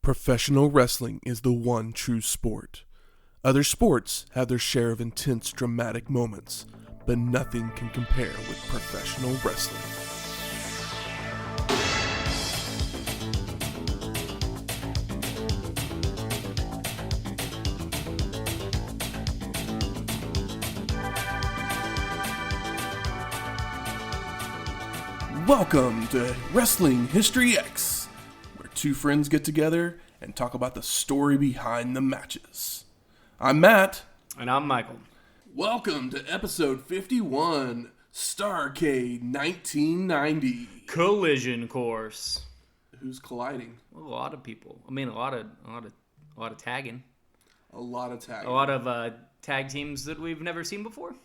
Professional wrestling is the one true sport. Other sports have their share of intense, dramatic moments, but nothing can compare with professional wrestling. Welcome to Wrestling History X, where two friends get together and talk about the story behind the matches. I'm Matt. And I'm Michael. Welcome to episode 51, Starrcade 1990. Collision course. Who's colliding? A lot of people. I mean, a lot of tagging. A lot of tagging. A lot of tag teams that we've never seen before.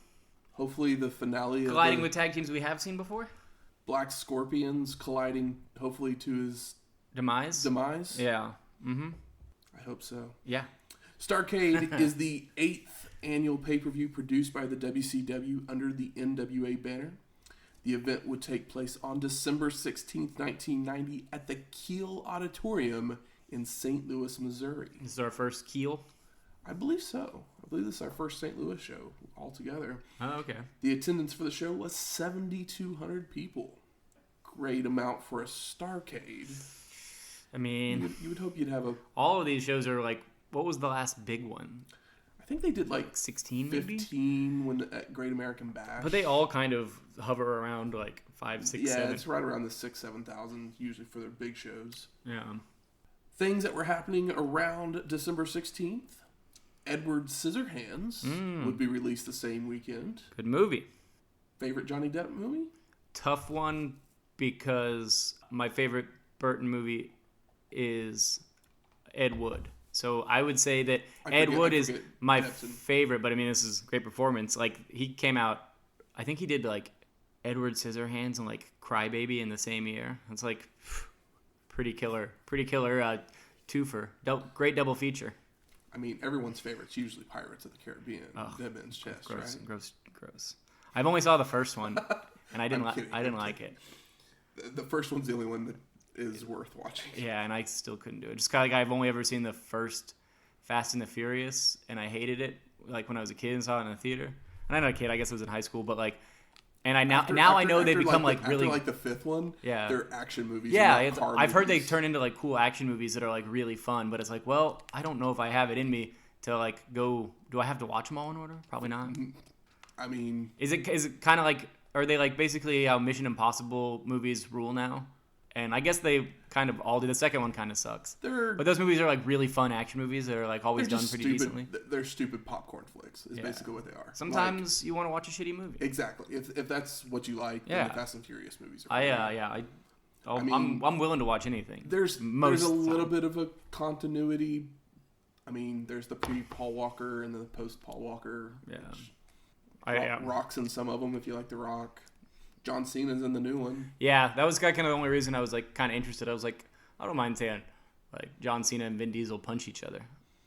Hopefully the finale colliding of with tag teams we have seen before. Black Scorpions colliding, hopefully, to his demise. Yeah. Mm-hmm. I hope so. Yeah. Starrcade is the 8th annual pay-per-view produced by the WCW under the NWA banner. The event would take place on December 16th, 1990 at the Kiel Auditorium in St. Louis, Missouri. This is our first Kiel? I believe so. I believe this is our first St. Louis show altogether. Oh, okay. The attendance for the show was 7,200 people. Great amount for a Starrcade. I mean, you would hope you'd have a... All of these shows are like, what was the last big one? I think they did like 16 maybe? 15 when at Great American Bash. But they all kind of hover around like 5, 6, 7. Yeah, it's right around the 7,000 usually for their big shows. Yeah. Things that were happening around December 16th. Edward Scissorhands would be released the same weekend. Good movie. Favorite Johnny Depp movie? Tough one because my favorite Burton movie is Ed Wood. So I would say that Ed Wood is my favorite, but I mean, this is a great performance. Like, he came out, I think he did like Edward Scissorhands and like Crybaby in the same year. It's like pretty killer twofer. Great double feature. I mean, everyone's favorite's usually Pirates of the Caribbean. Dead Man's Chest, gross, right? Gross. I've only saw the first one, and I didn't like it. The first one's the only one that is worth watching. Yeah, and I still couldn't do it. Just kind of like I've only ever seen the first Fast and the Furious, and I hated it. Like when I was a kid and saw it in the theater. And I'm not a kid. I guess it was in high school, but like. And I I know they become like really after like the fifth one. Yeah, they're action movies. Yeah, I've heard they turn into like cool action movies that are like really fun. But it's like, well, I don't know if I have it in me to like go. Do I have to watch them all in order? Probably not. I mean, is it kind of like, are they like basically how Mission Impossible movies rule now? And I guess they kind of all do. The second one kind of sucks. But those movies are like really fun action movies that are like always done pretty decently. They're stupid popcorn flicks is basically what they are. Sometimes you want to watch a shitty movie. Exactly. If that's what you like, then the Fast and Furious movies are I'm willing to watch anything. There's a little bit of a continuity. I mean, there's the pre-Paul Walker and the post-Paul Walker. Yeah. Rock's in some of them if you like The Rock. John Cena's in the new one. Yeah, that was kind of the only reason I was like kind of interested. I was like, I don't mind saying like John Cena and Vin Diesel punch each other.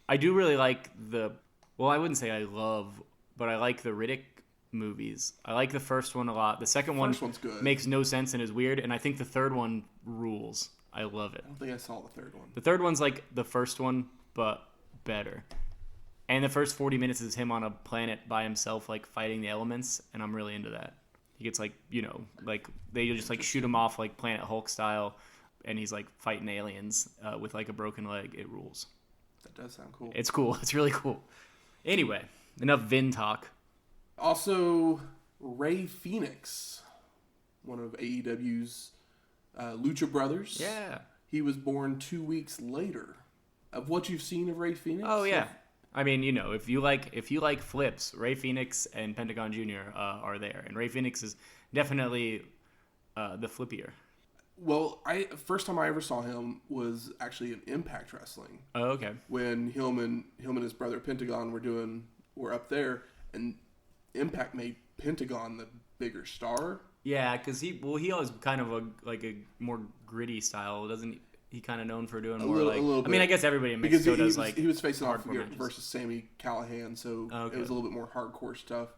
I do really like I wouldn't say I love, but I like the Riddick movies. I like the first one a lot. The second one's good. Makes no sense and is weird, and I think the third one rules. I love it. I don't think I saw the third one. The third one's like the first one, but better. And the first 40 minutes is him on a planet by himself, like fighting the elements, and I'm really into that. He gets like, like they just like shoot him off like Planet Hulk style, and he's like fighting aliens with like a broken leg. It rules. That does sound cool. It's cool. It's really cool. Anyway, enough Vin talk. Also, Ray Phoenix, one of AEW's Lucha Brothers. Yeah. He was born 2 weeks later. Of what you've seen of Ray Phoenix? Oh, yeah. I mean, if you like flips, Ray Phoenix and Pentagon Jr. Are there, and Ray Phoenix is definitely the flippier. Well, first time I ever saw him was actually in Impact Wrestling. Oh, okay. When him and his brother Pentagon were up there, and Impact made Pentagon the bigger star. Yeah, because he always kind of a more gritty style, doesn't he? Kind of known for doing more like. I mean, I guess everybody in Mexico does like. He was facing off versus Sammy Callahan, so it was a little bit more hardcore stuff.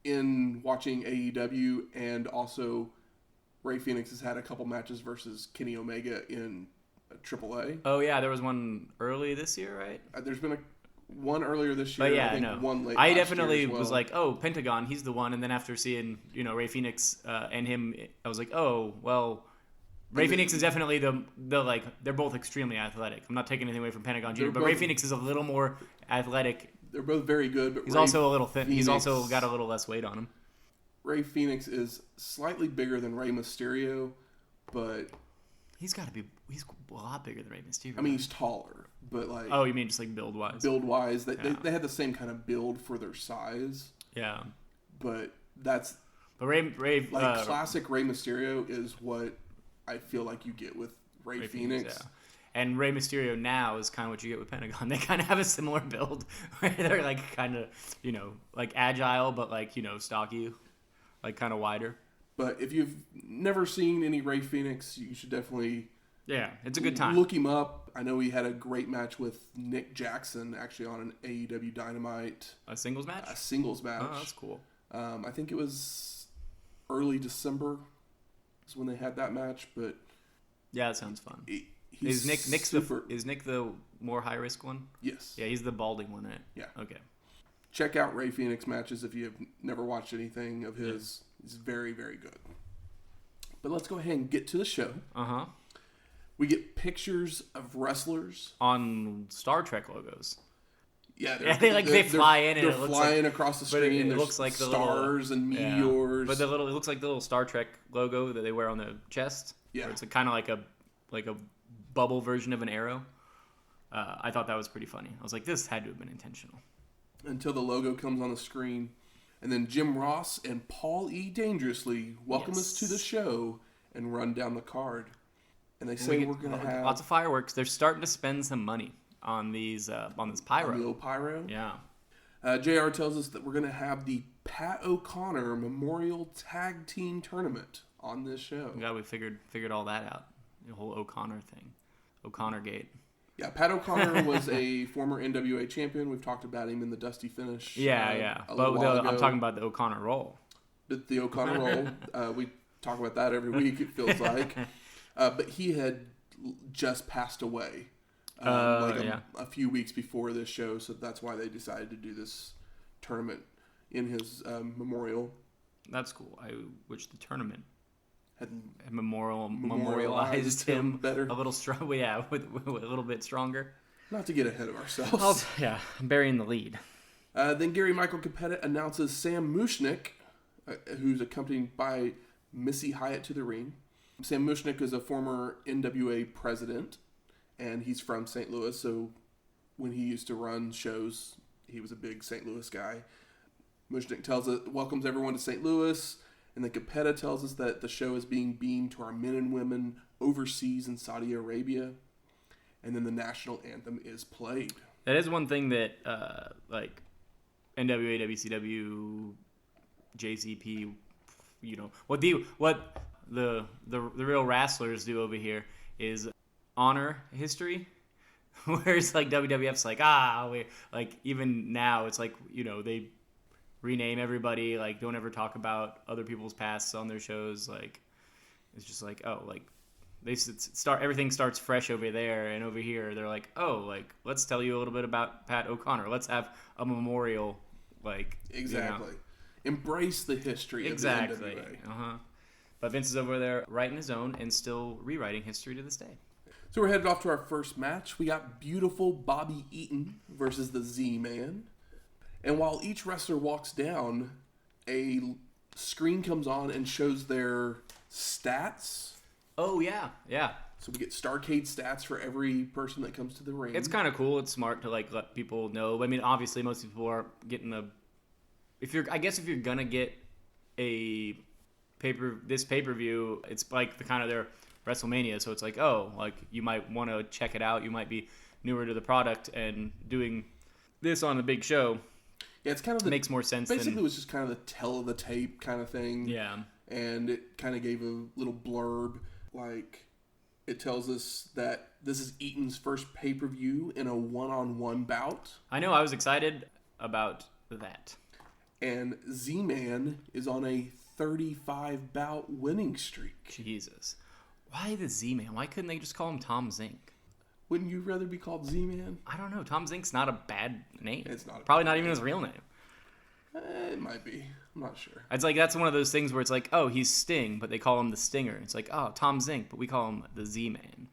In watching AEW, and also Ray Phoenix has had a couple matches versus Kenny Omega in AAA. Oh yeah, there was one early this year, right? There's been one earlier this year. But yeah, I think no. one late. I last definitely year as well. was like, oh, Pentagon, he's the one. And then after seeing Ray Phoenix and him, I was like, oh well. Ray Phoenix is definitely the like, they're both extremely athletic. I'm not taking anything away from Pentagon Jr., but Ray Phoenix is a little more athletic. They're both very good, but he's also a little thin. Phoenix, he's also got a little less weight on him. Ray Phoenix is slightly bigger than Rey Mysterio, but he's a lot bigger than Rey Mysterio. I mean, he's taller, but like... Oh, you mean just like build-wise? Build-wise, they had the same kind of build for their size. Yeah. But that's... But Ray classic Rey Mysterio is what I feel like you get with Ray Phoenix. Yeah. And Rey Mysterio now is kind of what you get with Pentagon. They kind of have a similar build where they're like kind of, like agile, but like, stocky, like kind of wider. But if you've never seen any Ray Phoenix, you should definitely... Yeah, it's a good time. Look him up. I know he had a great match with Nick Jackson, actually on an AEW Dynamite. A singles match? A singles match. Oh, that's cool. I think it was early December is when they had that match, but... Yeah, that sounds fun. Is Nick the more high risk one? Yes. Yeah, he's the balding one, right? Yeah. Okay. Check out Ray Phoenix matches if you have never watched anything of his. Yeah. He's very, very good. But let's go ahead and get to the show. Uh-huh. We get pictures of wrestlers on Star Trek logos. Yeah, they fly in and they're it looks flying like, across the screen. It looks like stars and meteors. But it looks like the little Star Trek logo that they wear on the chest. Yeah, where it's kind of like a bubble version of an arrow. I thought that was pretty funny. I was like, this had to have been intentional. Until the logo comes on the screen. And then Jim Ross and Paul E. Dangerously welcome us to the show and run down the card. And they say we're going to have... lots of fireworks. They're starting to spend some money on these on this pyro. On the old pyro? Yeah. JR tells us that we're going to have the Pat O'Connor Memorial Tag Team Tournament on this show. Yeah, we figured all that out. The whole O'Connor thing. O'Connor Gate. Yeah, Pat O'Connor was a former NWA champion. We've talked about him in the Dusty Finish. Yeah. But I'm talking about the O'Connor roll. The O'Connor roll. We talk about that every week, it feels like. But he had just passed away a few weeks before this show, so that's why they decided to do this tournament in his memorial. That's cool. I wish the tournament had memorialized him better, a little strong. Yeah, with a little bit stronger. Not to get ahead of ourselves. I'm burying the lead. Then Gary Michael Capetta announces Sam Mushnick, who's accompanied by Missy Hyatt to the ring. Sam Mushnick is a former NWA president, and he's from St. Louis, so when he used to run shows, he was a big St. Louis guy. Mushnick welcomes everyone to St. Louis, and then Capetta tells us that the show is being beamed to our men and women overseas in Saudi Arabia, and then the national anthem is played. That is one thing that, like, NWA, WCW, JCP, what the real wrestlers do over here is honor history, whereas like WWF's like even now it's like they rename everybody, like don't ever talk about other people's pasts on their shows. Like it's just like they start, everything starts fresh over there, and over here they're like, oh, like let's tell you a little bit about Pat O'Connor. Let's have a memorial, exactly. Embrace the history of the NWA. But Vince is over there writing his own and still rewriting history to this day. So we're headed off to our first match. We got beautiful Bobby Eaton versus the Z-Man. And while each wrestler walks down, a screen comes on and shows their stats. Oh, yeah. So we get Starrcade stats for every person that comes to the ring. It's kind of cool. It's smart to let people know. I mean, obviously most people are getting if you're going to get a pay-per-view, it's like the kind of their WrestleMania, so it's like, oh, like you might want to check it out. You might be newer to the product, and doing this on a big show, it's kind of makes more sense. Basically, it was just kind of the tell of the tape kind of thing. Yeah, and it kind of gave a little blurb, like it tells us that this is Eaton's first pay-per-view in a one-on-one bout. I know, I was excited about that. And Z-Man is on a 35 bout winning streak. Jesus. Why the Z-Man? Why couldn't they just call him Tom Zink? Wouldn't you rather be called Z-Man? I don't know. Tom Zink's not a bad name. It's not. Probably not even his real name. It might be. I'm not sure. It's like that's one of those things where it's like, oh, he's Sting, but they call him the Stinger. It's like, oh, Tom Zink, but we call him the Z-Man.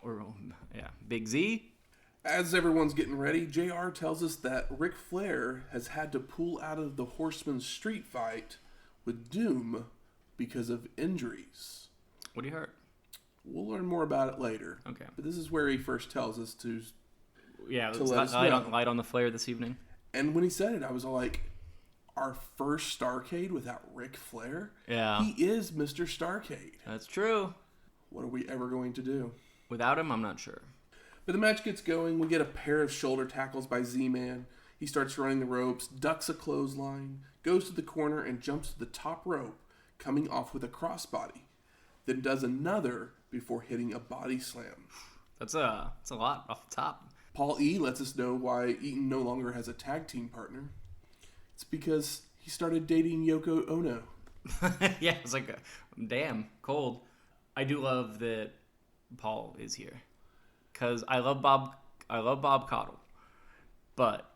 Or, yeah, Big Z. As everyone's getting ready, JR tells us that Ric Flair has had to pull out of the Horsemen's street fight with Doom because of injuries. What do you hurt? We'll learn more about it later. Okay. But this is where he first tells us to let's let us know. Light on the Flair this evening. And when he said it, I was all like, our first Starrcade without Ric Flair? Yeah. He is Mr. Starrcade. That's true. What are we ever going to do? Without him, I'm not sure. But the match gets going. We get a pair of shoulder tackles by Z-Man. He starts running the ropes, ducks a clothesline, goes to the corner, and jumps to the top rope, coming off with a crossbody. Then does another before hitting a body slam. That's a lot off the top. Paul E. lets us know why Eaton no longer has a tag team partner. It's because he started dating Yoko Ono. Yeah, it's like, damn, cold. I do love that Paul is here. Because I love Bob Caudle. But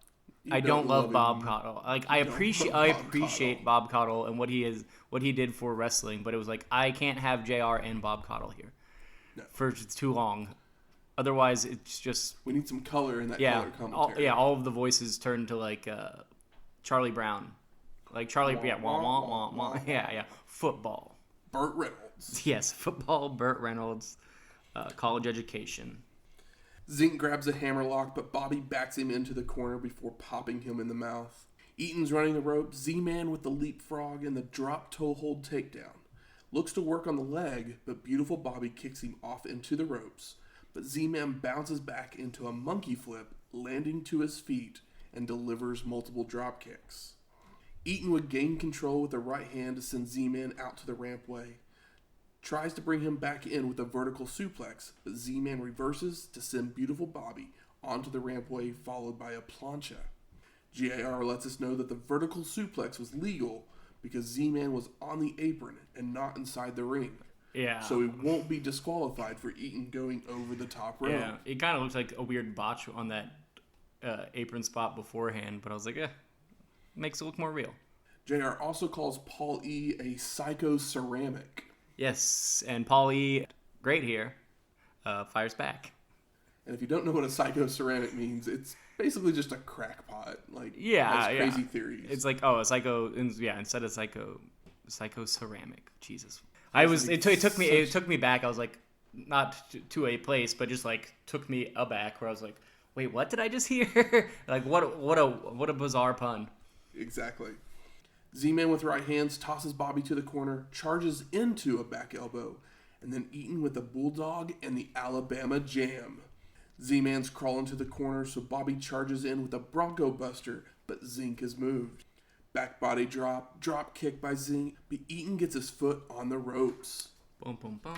I don't love Bob Caudle. Like I appreciate Bob Caudle and what he did for wrestling, but it was like I can't have JR and Bob Caudle here. No. For too long. Otherwise it's just we need some color in that color commentary. All of the voices turn to like Charlie Brown. Like Charlie football. Burt Reynolds. Yes, football, Burt Reynolds, college education. Zink grabs a hammerlock, but Bobby backs him into the corner before popping him in the mouth. Eaton's running the ropes. Z-Man with the leapfrog and the drop toe hold takedown. Looks to work on the leg, but beautiful Bobby kicks him off into the ropes. But Z-Man bounces back into a monkey flip, landing to his feet, and delivers multiple drop kicks. Eaton would gain control with the right hand to send Z-Man out to the rampway. Tries to bring him back in with a vertical suplex, but Z-Man reverses to send beautiful Bobby onto the rampway, followed by a plancha. GIR lets us know that the vertical suplex was legal because Z-Man was on the apron and not inside the ring. Yeah. So he won't be disqualified for Eaton going over the top rope. Yeah, it kind of looks like a weird botch on that apron spot beforehand, but I was like, makes it look more real. JR also calls Paul E. a psycho ceramic. Yes, and Paul E., great here, fires back. And if you don't know what a psycho ceramic means, it's basically just a crackpot. Like, has crazy theories. It's like, a psycho, instead of psycho ceramic. Jesus. It took me back. I was like, not to a place, but just like took me aback where I was like, wait, what did I just hear? Like, what a bizarre pun. Exactly. Z-Man with right hands tosses Bobby to the corner, charges into a back elbow, and then Eaton with the Bulldog and the Alabama Jam. Z-Man's crawling to the corner, so Bobby charges in with a Bronco Buster, but Zink is moved. Back body drop kick by Zink, but Eaton gets his foot on the ropes. Boom, boom, boom.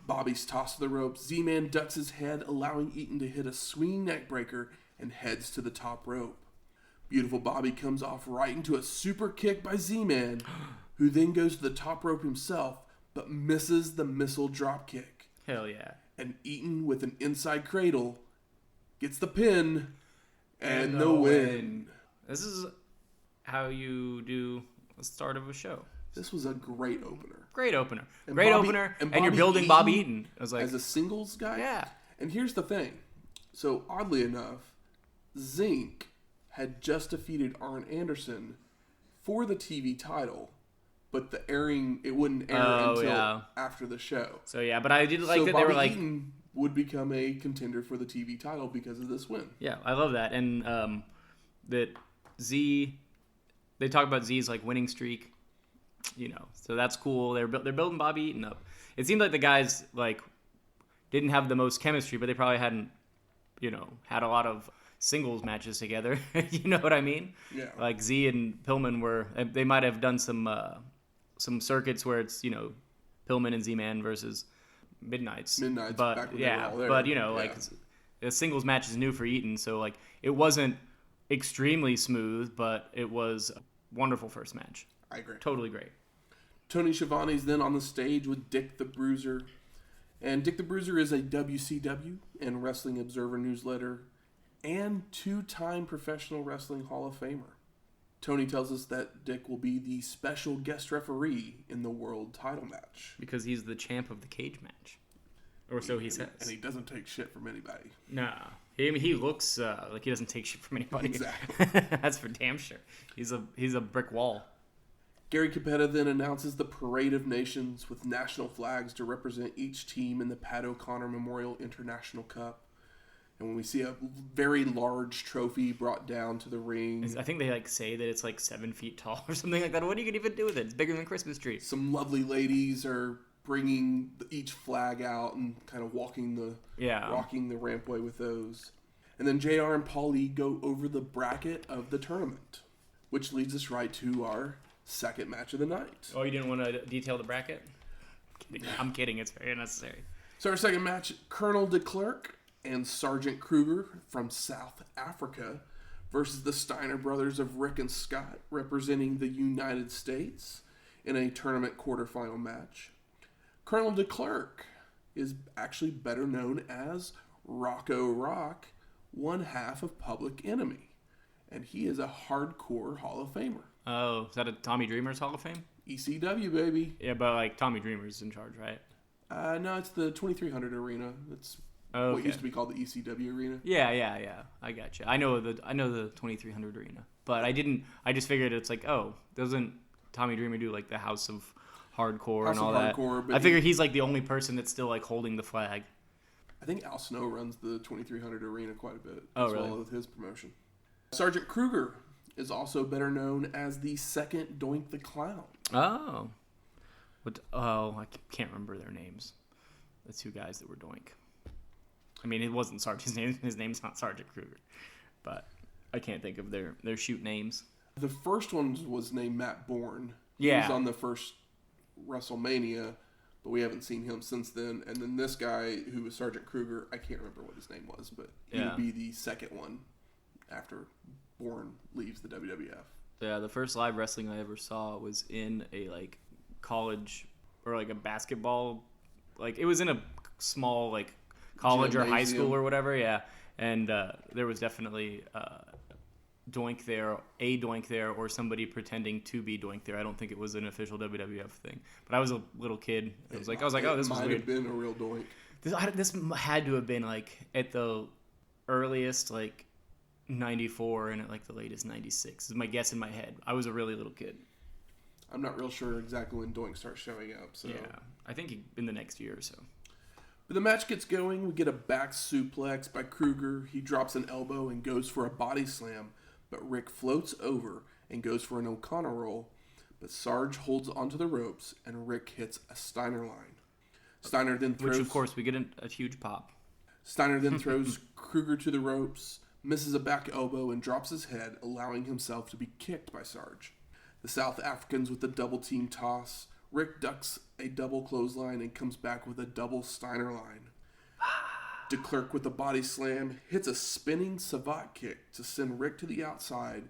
Bobby's tossed to the ropes. Z-Man ducks his head, allowing Eaton to hit a swinging neck breaker and heads to the top rope. Beautiful Bobby comes off right into a super kick by Z-Man, who then goes to the top rope himself, but misses the missile drop kick. Hell yeah. And Eaton with an inside cradle gets the pin and the win. This is how you do the start of a show. This was a great opener. And you're building Bobby Eaton. I was like, as a singles guy? Yeah. And here's the thing. So, oddly enough, Zink had just defeated Arn Anderson for the TV title, but it wouldn't air until after the show. So yeah, but I did like that Bobby they were like Eaton would become a contender for the TV title because of this win. Yeah, I love that, and that they talk about Z's like winning streak, so that's cool. They're building Bobby Eaton up. It seemed like the guys like didn't have the most chemistry, but they probably hadn't, had a lot of singles matches together. You know what I mean? Yeah. Like Z and Pillman they might have done some circuits where it's, Pillman and Z-Man versus Midnights. But back when yeah, they were all but there. like a singles match is new for Eaton, so like it wasn't extremely smooth, but it was a wonderful first match. I agree. Totally great. Tony Schiavone's then on the stage with Dick the Bruiser. And Dick the Brusier is a WCW and Wrestling Observer newsletter and 2-time Professional Wrestling Hall of Famer. Tony tells us that Dick will be the special guest referee in the world title match. Because he's the champ of the cage match. Or so he says. And he doesn't take shit from anybody. Nah. He looks like he doesn't take shit from anybody. Exactly. That's for damn sure. He's a brick wall. Gary Capetta then announces the Parade of Nations with national flags to represent each team in the Pat O'Connor Memorial International Cup. And when we see a very large trophy brought down to the ring. I think they say that it's 7 feet tall or something like that. What are you going to even do with it? It's bigger than a Christmas tree. Some lovely ladies are bringing each flag out and kind of walking the rampway with those. And then JR and Paulie go over the bracket of the tournament, which leads us right to our second match of the night. Oh, you didn't want to detail the bracket? I'm kidding. It's very unnecessary. So our second match, Colonel DeKlerk and Sergeant Krueger from South Africa versus the Steiner Brothers of Rick and Scott representing the United States in a tournament quarterfinal match. Colonel DeKlerk is actually better known as Rocco Rock, one half of Public Enemy, and he is a hardcore Hall of Famer. Oh, is that a Tommy Dreamer's Hall of Fame? ECW, baby. Yeah, but Tommy Dreamer's in charge, right? No, it's the 2300 arena. It's okay. What used to be called the ECW arena. Yeah. I got you. I know the 2300 arena, but I just figured it's doesn't Tommy Dreamer do the House of Hardcore and all that? But I figure he's the only person that's still holding the flag. I think Al Snow runs the 2300 arena quite a bit. Oh, as really? well with his promotion. Sergeant Krueger is also better known as the second Doink the Clown. Oh. I can't remember their names. The two guys that were Doink. I mean, it wasn't Sergeant. His name's not Sergeant Krueger. But I can't think of their shoot names. The first one was named Matt Bourne. Yeah. He was on the first WrestleMania, but we haven't seen him since then. And then this guy, who was Sergeant Krueger, I can't remember what his name was, but he would be the second one after Bourne leaves the WWF. Yeah, the first live wrestling I ever saw was in a college or a basketball. It was in a small college or high school or whatever. Yeah, and there was definitely Doink there, or somebody pretending to be Doink there. I don't think it was an official WWF thing, but I was a little kid. I was like, oh, this was weird. Might have been a real Doink. This had to have been at the earliest 94 and at the latest 96 is my guess in my head. I was a really little kid. I'm not real sure exactly when Doink starts showing up. So yeah, I think in the next year or so. But the match gets going. We get a back suplex by Krueger. He drops an elbow and goes for a body slam, but Rick floats over and goes for an O'Connor roll. But Sarge holds onto the ropes and Rick hits a Steiner line. Steiner then throws... Which, of course, we get a huge pop. Steiner then throws Krueger to the ropes, misses a back elbow, and drops his head, allowing himself to be kicked by Sarge. The South Africans with the double team toss. Rick ducks a double clothesline and comes back with a double Steiner line. DeKlerk with a body slam hits a spinning savate kick to send Rick to the outside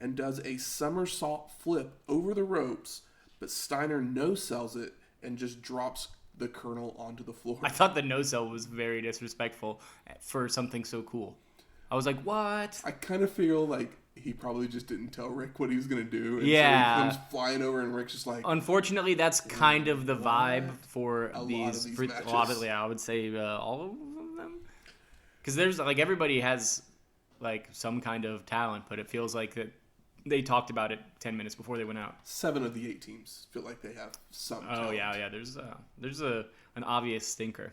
and does a somersault flip over the ropes, but Steiner no-sells it and just drops the Colonel onto the floor. I thought the no-sell was very disrespectful for something so cool. I was like, what? I kind of feel like he probably just didn't tell Rick what he was going to do. And yeah. So he comes flying over and Rick's just like... Unfortunately, that's kind of the vibe for a these matches. A lot of, I would say all of them. Because there's, everybody has, some kind of talent, but it feels like that they talked about it 10 minutes before they went out. 7 of the 8 teams feel like they have some talent. Oh, yeah. There's an obvious stinker.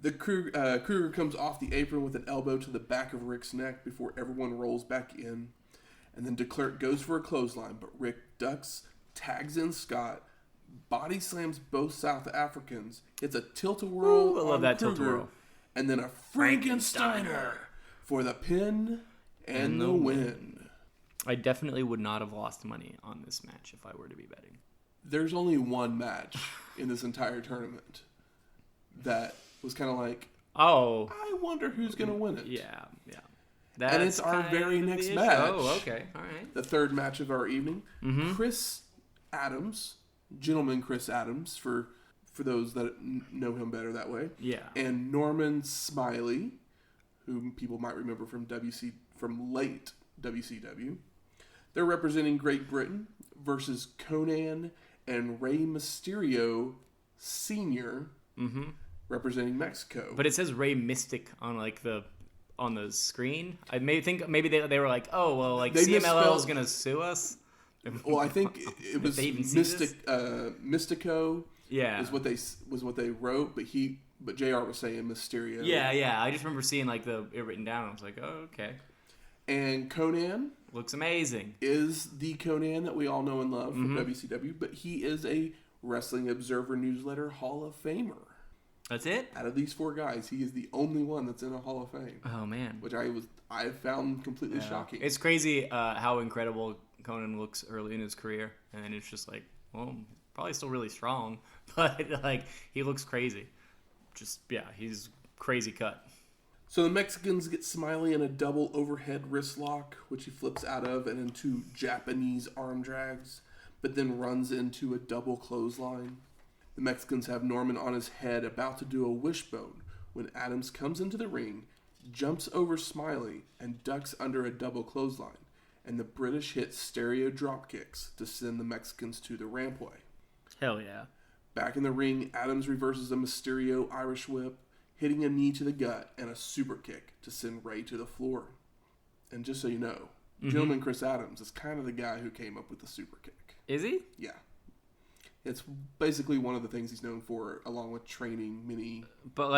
The Krueger comes off the apron with an elbow to the back of Rick's neck before everyone rolls back in. And then DeKlerk goes for a clothesline, but Rick ducks, tags in Scott, body slams both South Africans, hits a tilt-a-whirl on that Krueger, tilt-a-whirl. And then a Frankensteiner for the pin and the win. I definitely would not have lost money on this match if I were to be betting. There's only one match in this entire tournament that was kind of oh, I wonder who's going to win it. Yeah. And it's our very next match. Oh, okay. All right. The third match of our evening. Mm-hmm. Chris Adams, Gentleman Chris Adams, for for those that know him better that way. Yeah. And Norman Smiley, whom people might remember from late WCW. They're representing Great Britain versus Konan and Rey Mysterio Sr. Representing Mexico. But it says Rey Mystic on the screen. I think maybe they were like, oh well, like CMLL is gonna sue us. Well, I think it was Mystico. Yeah, is what they wrote, but JR was saying Mysterio. Yeah. I just remember seeing like it written down. I was like, oh okay. And Konan looks amazing. Is the Konan that we all know and love from WCW, but he is a Wrestling Observer Newsletter Hall of Famer. That's it? Out of these 4 guys, he is the only one that's in a Hall of Fame. Oh man, which I found completely shocking. It's crazy how incredible Konan looks early in his career, and it's just like, well, probably still really strong, but like he looks crazy. He's crazy cut. So the Mexicans get Smiley in a double overhead wrist lock, which he flips out of and into Japanese arm drags, but then runs into a double clothesline. The Mexicans have Norman on his head about to do a wishbone when Adams comes into the ring, jumps over Smiley, and ducks under a double clothesline, and the British hit stereo drop kicks to send the Mexicans to the rampway. Hell yeah. Back in the ring, Adams reverses a Mysterio Irish whip, hitting a knee to the gut and a super kick to send Ray to the floor. And just so you know, Gentleman Chris Adams is kind of the guy who came up with the super kick. Is he? Yeah. It's basically one of the things he's known for, along with training many. But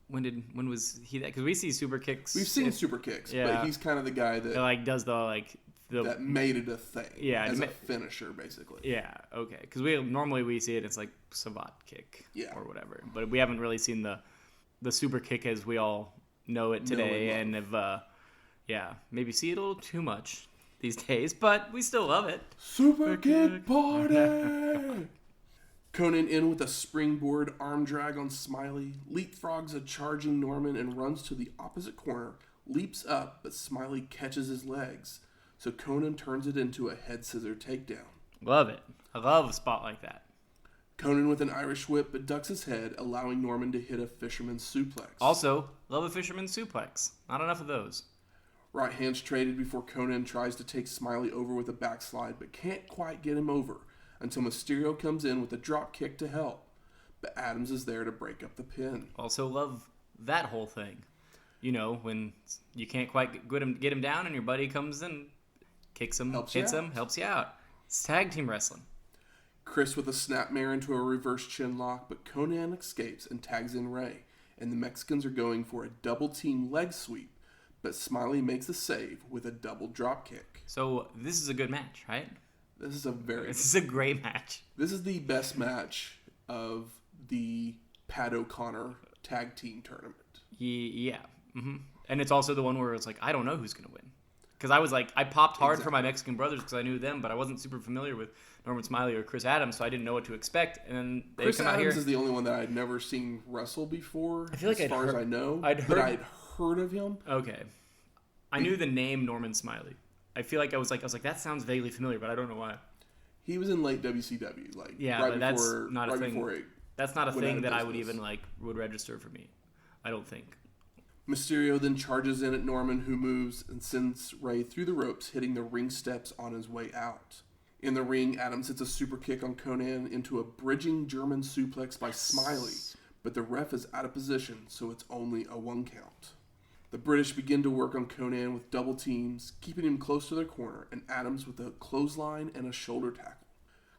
when was he that? Because we see super kicks. We've seen super kicks, but he's kind of the guy that does that made it a thing. Yeah, as a finisher, basically. Yeah, okay. Because we see it. It's like savate kick, or whatever. But we haven't really seen the super kick as we all know it today, and have maybe see it a little too much these days. But we still love it. Super kick party. Konan in with a springboard arm drag on Smiley, leapfrogs a charging Norman and runs to the opposite corner, leaps up, but Smiley catches his legs. So Konan turns it into a head scissor takedown. Love it. I love a spot like that. Konan with an Irish whip, but ducks his head, allowing Norman to hit a fisherman's suplex. Also, love a fisherman's suplex. Not enough of those. Right hands traded before Konan tries to take Smiley over with a backslide, but can't quite get him over until Mysterio comes in with a drop kick to help. But Adams is there to break up the pin. Also love that whole thing. You know, when you can't quite get him down and your buddy comes in, kicks him, hits him, helps you out. It's tag team wrestling. Chris with a snapmare into a reverse chin lock, but Konan escapes and tags in Ray, and the Mexicans are going for a double team leg sweep, but Smiley makes the save with a double drop kick. So this is a good match, right? This is a great match. This is the best match of the Pat O'Connor tag team tournament. Yeah. Mm-hmm. And it's also the one where it's like, I don't know who's going to win. Because I was like, I popped hard for my Mexican brothers because I knew them, but I wasn't super familiar with Norman Smiley or Chris Adams, so I didn't know what to expect. And then they Chris come Adams out here. is the only one that I'd never seen wrestle before, I feel like as far as I know. I'd heard of him. Okay. I knew the name Norman Smiley. I feel like I was like, that sounds vaguely familiar, but I don't know why. He was in late WCW, but that's not a thing. That's not a thing that I would even would register for me. I don't think. Mysterio then charges in at Norman, who moves and sends Ray through the ropes, hitting the ring steps on his way out. In the ring, Adams hits a super kick on Konan into a bridging German suplex by Smiley, but the ref is out of position, so it's only a 1 count. The British begin to work on Konan with double teams, keeping him close to their corner, and Adams with a clothesline and a shoulder tackle.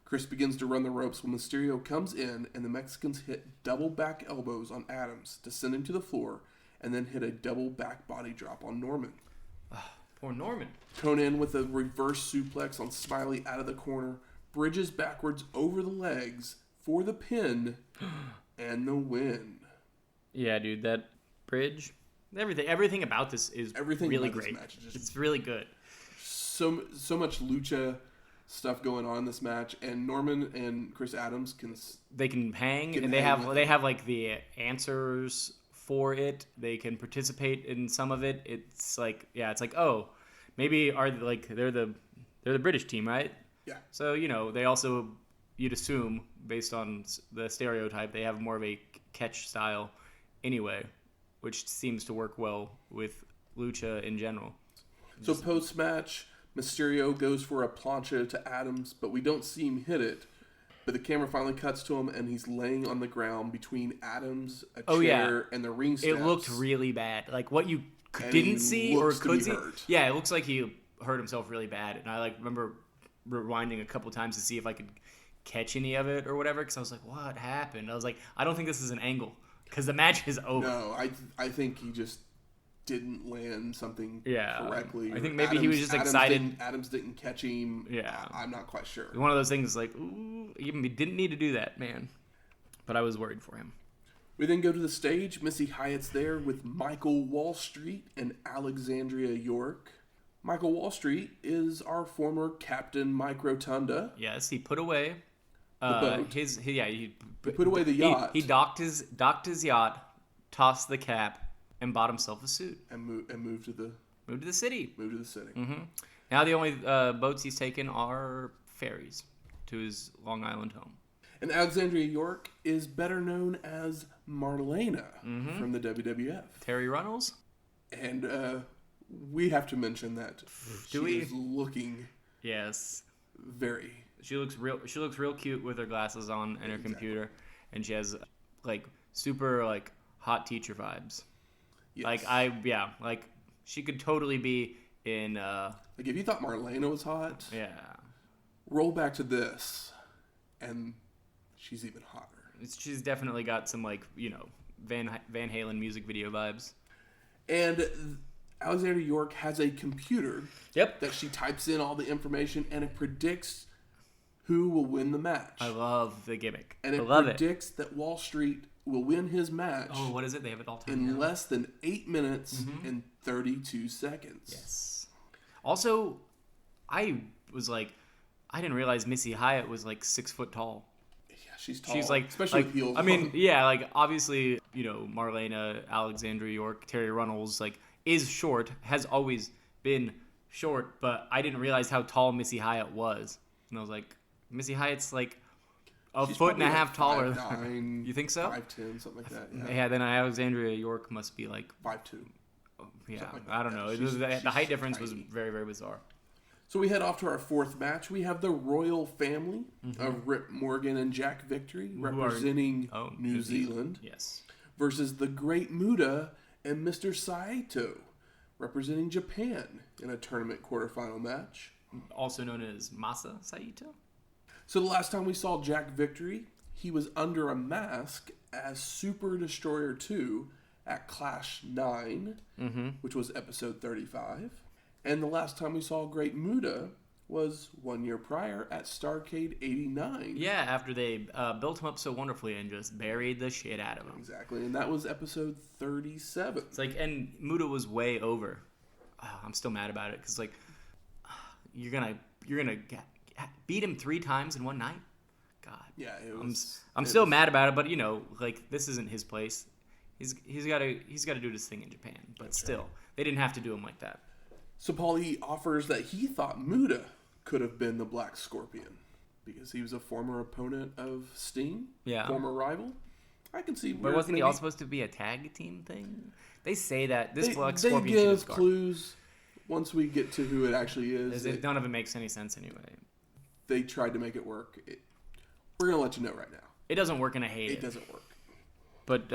Chris begins to run the ropes when Mysterio comes in, and the Mexicans hit double back elbows on Adams to send him to the floor, and then hit a double back body drop on Norman. Poor Norman. Konan with a reverse suplex on Smiley out of the corner, bridges backwards over the legs for the pin, and the win. Yeah, dude, that bridge... Everything about this is really great. It's really good. So much lucha stuff going on in this match, and Norman and Chris Adams can hang, and they have like the answers for it. They can participate in some of it. It's like oh, maybe they're the British team, right? Yeah. So they also you'd assume, based on the stereotype, they have more of a catch style anyway, which seems to work well with lucha in general. So post-match, Mysterio goes for a plancha to Adams, but we don't see him hit it. But the camera finally cuts to him, and he's laying on the ground between Adams, a chair, and the ring steps. It looked really bad. Like, what you didn't see or could see. Yeah, it looks like he hurt himself really bad. And I remember rewinding a couple times to see if I could catch any of it or whatever, because I was like, what happened? I was like, I don't think this is an angle, because the match is over. No, I think he just didn't land something correctly. I think maybe he was just excited. Adams didn't catch him. Yeah. I'm not quite sure. One of those things like, ooh, he didn't need to do that, man. But I was worried for him. We then go to the stage. Missy Hyatt's there with Michael Wallstreet and Alexandria York. Michael Wallstreet is our former captain, Mike Rotunda. Yes, he put away the boat. He put away the yacht. He docked his yacht, tossed the cap, and bought himself a suit. And moved to the city. Mm-hmm. Now the only boats he's taken are ferries to his Long Island home. And Alexandria York is better known as Marlena from the WWF. Terry Runnels. And we have to mention that she is looking very... She looks real cute with her glasses on and her computer, and she has super hot teacher vibes. Yes. She could totally be in if you thought Marlena was hot, roll back to this and she's even hotter. She's definitely got some Van Halen music video vibes. And Alexandria York has a computer that she types in all the information, and it predicts who will win the match. I love the gimmick. And it predicts that Wallstreet will win his match. Oh, what is it? They have it all time in less than 8 minutes and 32 seconds. Yes. Also, I didn't realize Missy Hyatt was 6 foot tall. Yeah, she's tall. She's especially with heels. I mean, obviously, Marlena, Alexandria York, Terry Runnels, is short, has always been short, but I didn't realize how tall Missy Hyatt was. And I was like, Missy Hyatt's She's foot and a half taller. 5'9", you think so? 5'10", something like that. Yeah, then Alexandria York must be 5'2". Yeah, I don't know. The height difference tiny. Was very, very bizarre. So we head off to our fourth match. We have the Royal Family of Rip Morgan and Jack Victory representing New Zealand. Yes. Versus the Great Muta and Mr. Saito representing Japan in a tournament quarterfinal match. Also known as Masa Saito. So the last time we saw Jack Victory, he was under a mask as Super Destroyer 2 at Clash 9, which was episode 35. And the last time we saw Great Muta was 1 year prior at Starrcade 89. Yeah, after they built him up so wonderfully and just buried the shit out of him. Exactly, and that was episode 37. It's and Muta was way over. Oh, I'm still mad about it, because you're gonna beat him 3 times in one night. God. Yeah, I'm still mad about it, but this isn't his place. He's got to do this thing in Japan, but still, they didn't have to do him like that. So Paulie offers that he thought Muta could have been the Black Scorpion because he was a former opponent of Sting, former rival. I can see. But wasn't he all supposed to be a tag team thing? They say that this Black Scorpion should have scarred. Clues once we get to who it actually is. None of it makes any sense anyway. They tried to make it work. We're going to let you know right now. It doesn't work, and I hate it. It doesn't work. But,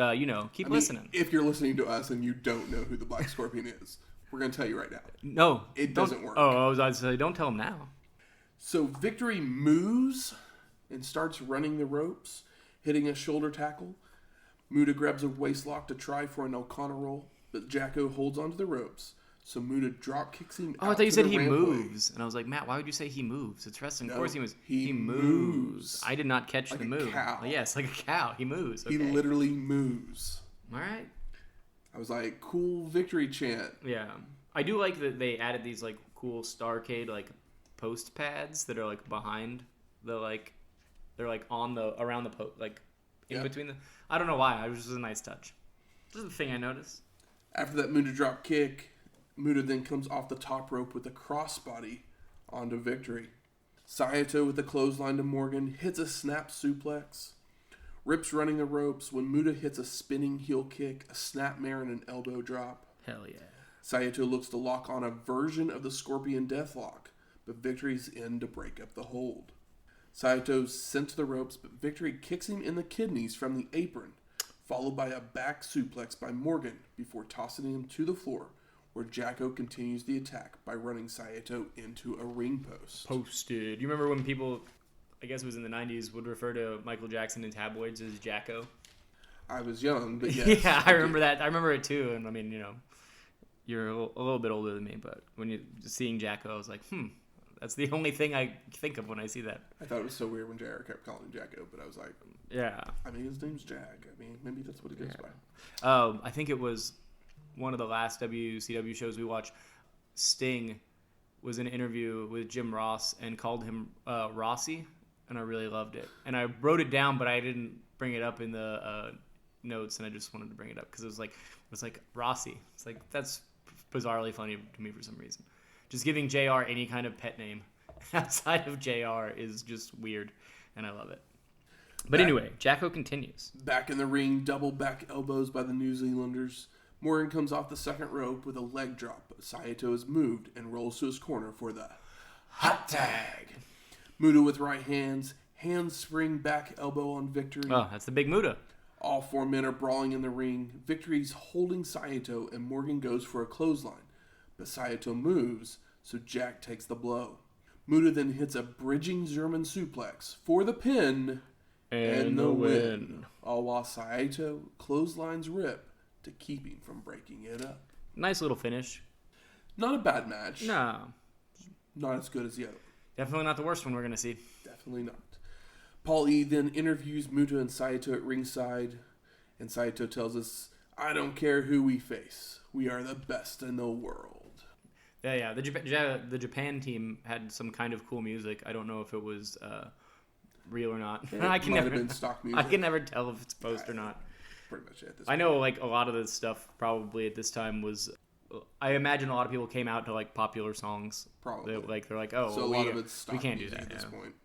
keep listening. If you're listening to us and you don't know who the Black Scorpion is, we're going to tell you right now. No. It doesn't work. Oh, I was about to say, don't tell them now. So Victory moves and starts running the ropes, hitting a shoulder tackle. Muta grabs a waistlock to try for an O'Connor roll, but Jacko holds onto the ropes. So Muta drop kicks him out. I thought you said he moves. And I was like, Matt, why would you say he moves? It's wrestling. No, of course he moves. He moves. I did not catch the move. Cow. Yes, like a cow. He moves. Okay. He literally moves. All right. I was like, cool victory chant. Yeah. I do like that they added these cool Starrcade post pads that are behind the they're on the around the post in between the. I don't know why. It was just a nice touch. This is the thing I noticed. After that Muta drop kick, Muta then comes off the top rope with a crossbody onto Victory. Saito with the clothesline to Morgan hits a snap suplex. Rip's running the ropes when Muta hits a spinning heel kick, a snapmare, and an elbow drop. Hell yeah. Saito looks to lock on a version of the Scorpion Deathlock, but Victory's in to break up the hold. Saito's sent to the ropes, but Victory kicks him in the kidneys from the apron, followed by a back suplex by Morgan before tossing him to the floor, where Jacko continues the attack by running Saito into a ring post. Posted. You remember when people, I guess it was in the 90s, would refer to Michael Jackson in tabloids as Jacko? I was young, but yes. Yeah, I remember that. I remember it too. And I mean, you're a little bit older than me, but when you're seeing Jacko, I was like, that's the only thing I think of when I see that. I thought it was so weird when JR kept calling him Jacko, but I was like, yeah. I mean, his name's Jag. I mean, maybe that's what it goes by. I think it was one of the last WCW shows we watched. Sting was in an interview with Jim Ross and called him Rossi, and I really loved it. And I wrote it down, but I didn't bring it up in the notes, and I just wanted to bring it up because it was like Rossi. It's like, that's bizarrely funny to me for some reason. Just giving JR any kind of pet name outside of JR is just weird, and I love it. But anyway, Jacko continues. Back in the ring, double back elbows by the New Zealanders. Morgan comes off the second rope with a leg drop, but Saito is moved and rolls to his corner for the hot tag. Muta with right hands, handspring back elbow on Victory. Oh, that's the big Muta. All four men are brawling in the ring. Victory's holding Saito, and Morgan goes for a clothesline. But Saito moves, so Jack takes the blow. Muta then hits a bridging German suplex for the pin and the win. All while Saito clotheslines Rip to keep him from breaking it up. Nice little finish. Not a bad match. No. Not as good as the other one. Definitely not the worst one we're going to see. Definitely not. Paul E. then interviews Muta and Saito at ringside, and Saito tells us, "I don't care who we face. We are the best in the world." Yeah. The Japan team had some kind of cool music. I don't know if it was real or not. Yeah, I can never been stock music. I can never tell if it's post or not. Pretty much at this I know like a lot of this stuff probably at this time was. I imagine a lot of people came out to like popular songs. Probably. They're like, oh, so a lot of it's stock we can't do that at this point.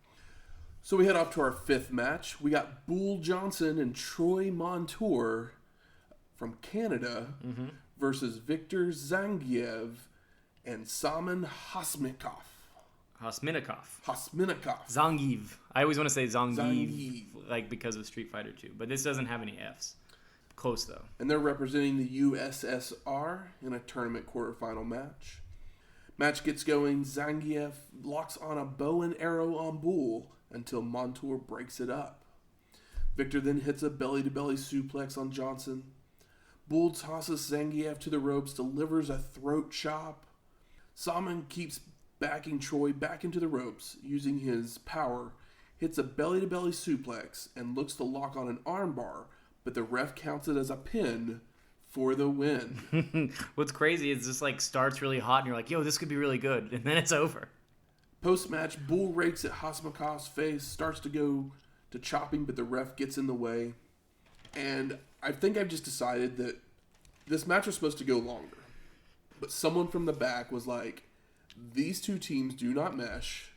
So we head off to our fifth match. We got Bull Johnson and Troy Montour from Canada versus Victor Zangiev and Salmon Hasimikov. Zangiev. I always want to say Zangiev, like because of Street Fighter 2, but this doesn't have any Fs. Close though. And they're representing the USSR in a tournament quarterfinal match. Match gets going. Zangiev locks on a bow and arrow on Bull until Montour breaks it up. Victor then hits a belly-to-belly suplex on Johnson. Bull tosses Zangiev to the ropes, delivers a throat chop. Salmon keeps backing Troy back into the ropes, using his power, hits a belly-to-belly suplex, and looks to lock on an armbar, but the ref counts it as a pin for the win. What's crazy is this like starts really hot, and you're like, yo, this could be really good, and then it's over. Post-match, Bull rakes at Hasimikov's face, starts to go to chopping, but the ref gets in the way. And I think I've just decided that this match was supposed to go longer. But someone from the back was like, these two teams do not mesh.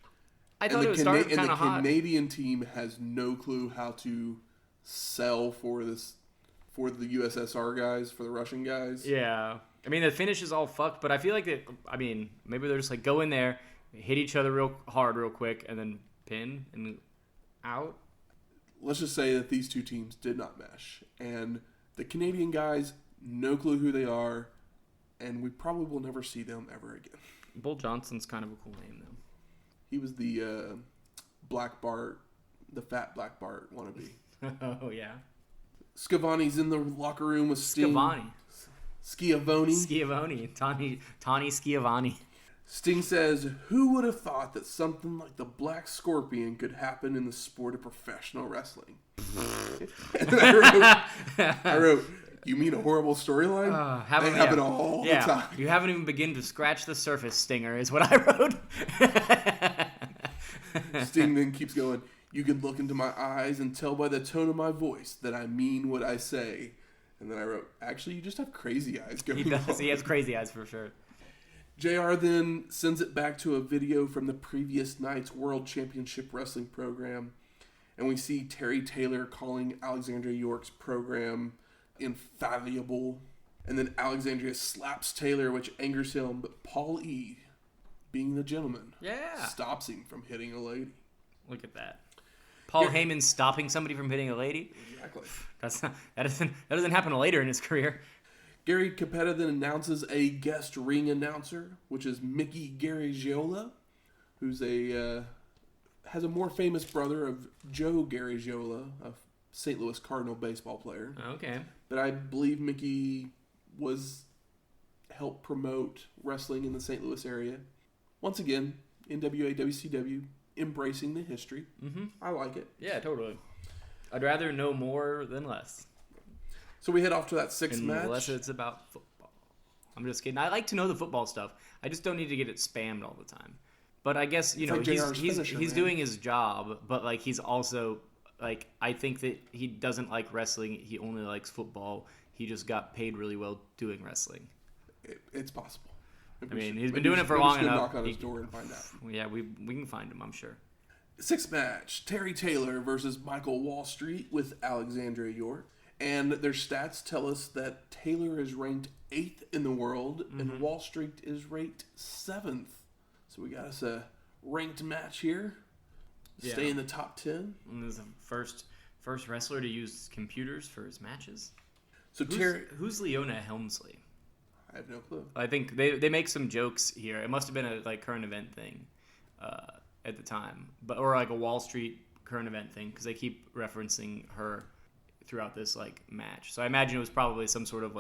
I thought it started kind of hot. And the Canadian team has no clue how to sell for the USSR guys, for the Russian guys. Yeah. I mean, the finish is all fucked, but I feel like maybe they're just like, go in there, hit each other real hard, real quick, and then pin and out. Let's just say that these two teams did not mesh. And the Canadian guys, no clue who they are, and we probably will never see them ever again. Bull Johnson's kind of a cool name, though. He was the Black Bart, the fat Black Bart wannabe. Oh, yeah. Schiavone's in the locker room with Sting. Schiavone. Tawny Schiavone. Sting says, "Who would have thought that something like the Black Scorpion could happen in the sport of professional wrestling?" And I wrote, "You mean a horrible storyline? They happen all the time." You haven't even begun to scratch the surface, Stinger, is what I wrote. Sting then keeps going, "You can look into my eyes and tell by the tone of my voice that I mean what I say." And then I wrote, "Actually, you just have crazy eyes going on." He does. He has crazy eyes for sure. JR then sends it back to a video from the previous night's World Championship Wrestling program, and we see Terry Taylor calling Alexandria York's program infallible, and then Alexandria slaps Taylor, which angers him, but Paul E., being the gentleman, stops him from hitting a lady. Look at that. Paul Heyman stopping somebody from hitting a lady? Exactly. That doesn't happen later in his career. Gary Capetta then announces a guest ring announcer, which is Mickey Garagiola, who's has a more famous brother of Joe Garagiola, a St. Louis Cardinal baseball player. Okay. But I believe Mickey helped promote wrestling in the St. Louis area. Once again, NWA, WCW, embracing the history. Mm-hmm. I like it. Yeah, totally. I'd rather know more than less. So we head off to that sixth match. Unless it's about football. I'm just kidding. I like to know the football stuff. I just don't need to get it spammed all the time. But I guess, he's doing his job, but like he's also like, I think that he doesn't like wrestling. He only likes football. He just got paid really well doing wrestling. It's possible. He's been doing it for long enough. Knock on his door and find out. Yeah, we can find him, I'm sure. Sixth match, Terry Taylor versus Michael Wallstreet with Alexandria York. And their stats tell us that Taylor is ranked 8th in the world, and Wallstreet is ranked 7th. So we got us a ranked match here. Stay in the top 10. And this is the first wrestler to use computers for his matches. So who's Leona Helmsley? I have no clue. I think they make some jokes here. It must have been a current event thing at the time, or like a Wallstreet current event thing, because they keep referencing her throughout this match. So I imagine it was probably some sort of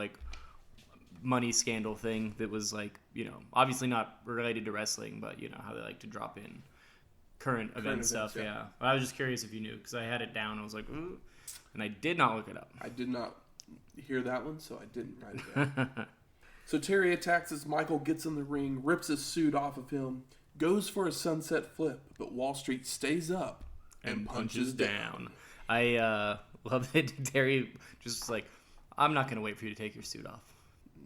money scandal thing that was obviously not related to wrestling, but how they like to drop in current event stuff. Yeah. Well, I was just curious if you knew, because I had it down. I was like, ooh, and I did not look it up. I did not hear that one, so I didn't write it down. So Terry attacks as Michael gets in the ring, rips his suit off of him, goes for a sunset flip, but Wallstreet stays up and punches down. I love that Terry just I'm not going to wait for you to take your suit off.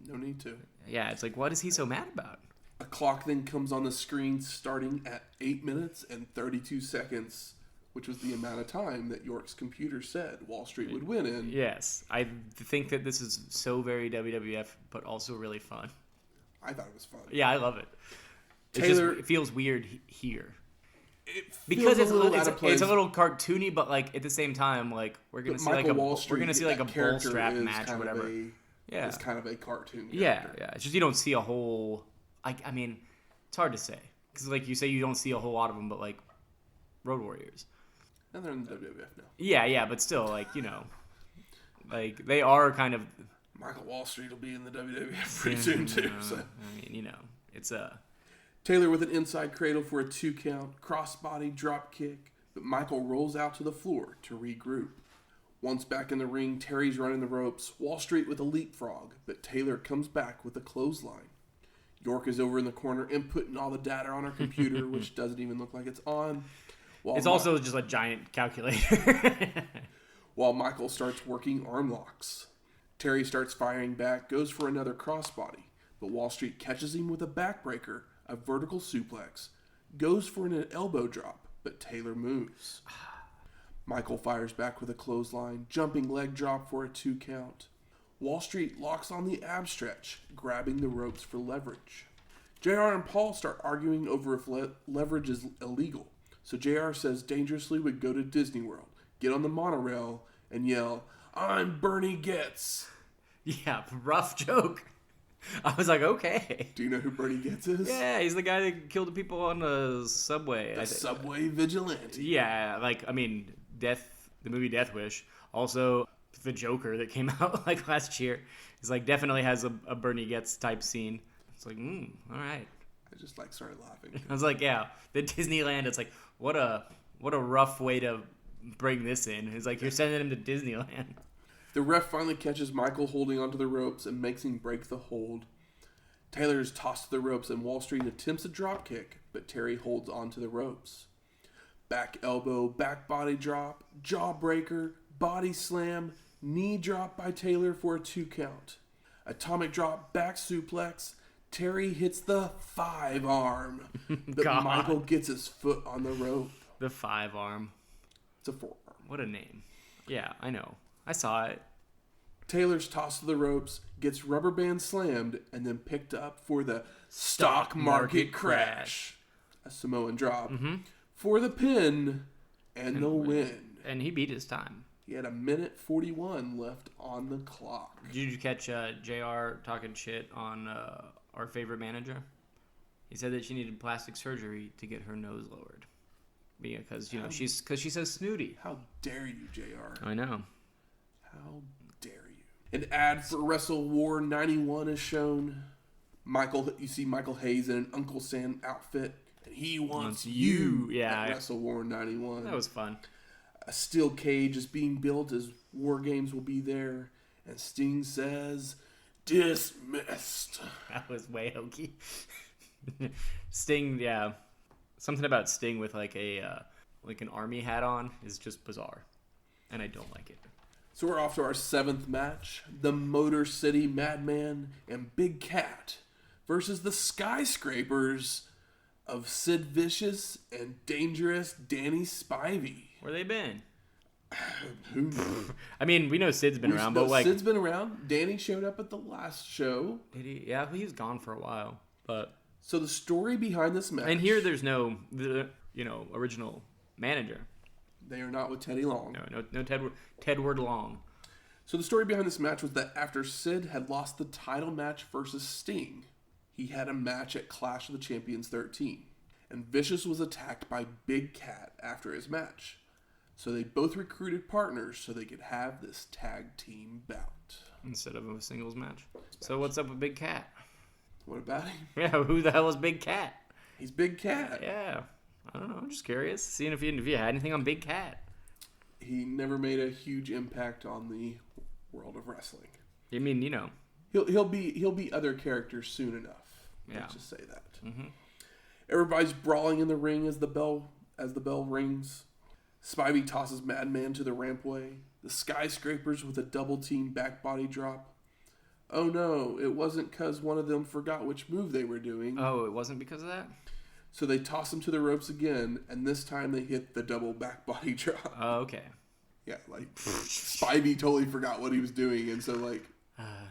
No need to. Yeah, it's what is he so mad about? A clock then comes on the screen starting at 8 minutes and 32 seconds, which was the amount of time that York's computer said Wallstreet would win in. Yes. I think that this is so very WWF, but also really fun. I thought it was fun. Yeah, I love it. It feels weird here. Because it's a little cartoony, but at the same time, we're gonna see a bull strap match or whatever. It's kind of a cartoon. Yeah. It's just you don't see a whole. I mean, it's hard to say because you say you don't see a whole lot of them, but Road Warriors. And they're in the WWF now. Yeah, but still, they are kind of. Michael Wallstreet will be in the WWF pretty soon too. So. I mean, it's a. Taylor with an inside cradle for a 2 count, crossbody drop kick, but Michael rolls out to the floor to regroup. Once back in the ring, Terry's running the ropes, Wallstreet with a leapfrog, but Taylor comes back with a clothesline. York is over in the corner inputting all the data on her computer, which doesn't even look like it's on. It's also just a giant calculator. While Michael starts working arm locks. Terry starts firing back, goes for another crossbody, but Wallstreet catches him with a backbreaker, a vertical suplex, goes for an elbow drop, but Taylor moves. Michael fires back with a clothesline, jumping leg drop for a 2 count. Wallstreet locks on the ab stretch, grabbing the ropes for leverage. JR and Paul start arguing over if leverage is illegal, so JR says Dangerously would go to Disney World, get on the monorail, and yell, "I'm Bernie Getz." Yeah, rough joke. I was like, okay. Do you know who Bernie Getz is? Yeah, he's the guy that killed the people on the subway. The subway vigilante. Yeah, the movie Death Wish. Also, the Joker that came out last year is definitely has a Bernie Getz type scene. It's all right. I just started laughing. I was yeah, the Disneyland. It's what a rough way to bring this in. It's you're sending him to Disneyland. The ref finally catches Michael holding onto the ropes and makes him break the hold. Taylor is tossed to the ropes and Wallstreet attempts a drop kick, but Terry holds onto the ropes. Back elbow, back body drop, jawbreaker, body slam, knee drop by Taylor for a 2 count. Atomic drop, back suplex. Terry hits the 5-arm, but Michael gets his foot on the rope. The 5-arm. It's a 4-arm. What a name. Yeah, I know. I saw it. Taylor's tossed to the ropes, gets rubber band slammed, and then picked up for the stock market crash. A Samoan drop. For the pin and the win. And he beat his time. He had 1:41 left on the clock. Did you catch JR talking shit on our favorite manager? He said that she needed plastic surgery to get her nose lowered. Because, she says snooty. How dare you, JR? I know. How dare you? An ad for Wrestle War 91 is shown. You see Michael Hayes in an Uncle Sam outfit, and he wants you at Wrestle War 91. That was fun. A steel cage is being built as War Games will be there, and Sting says, "Dismissed." That was way hokey. Sting, yeah. Something about Sting with like an army hat on is just bizarre, and I don't like it. So we're off to our 7th match: the Motor City Madman and Big Cat versus the Skyscrapers of Sid Vicious and Dangerous Danny Spivey. Where they been? I mean, we know Sid's been around, but Sid's been around. Danny showed up at the last show. Did he? Yeah, he was gone for a while, but. So the story behind this match... And here there's no, original manager. They are not with Teddy Long. No Tedward Long. So the story behind this match was that after Sid had lost the title match versus Sting, he had a match at Clash of the Champions 13. And Vicious was attacked by Big Cat after his match. So they both recruited partners so they could have this tag team bout. Instead of a singles match. So what's up with Big Cat? What about him? Yeah, who the hell is Big Cat? He's Big Cat. Yeah. I don't know. I'm just curious. Seeing if you had anything on Big Cat. He never made a huge impact on the world of wrestling. I mean, He'll be other characters soon enough. Yeah. Let's just say that. Mm-hmm. Everybody's brawling in the ring as the bell rings. Spivey tosses Madman to the rampway. The Skyscrapers with a double team back body drop. Oh no, it wasn't because one of them forgot which move they were doing. Oh, it wasn't because of that? So they toss him to the ropes again, and this time they hit the double back body drop. Oh, okay. Yeah, Spivey totally forgot what he was doing, and so,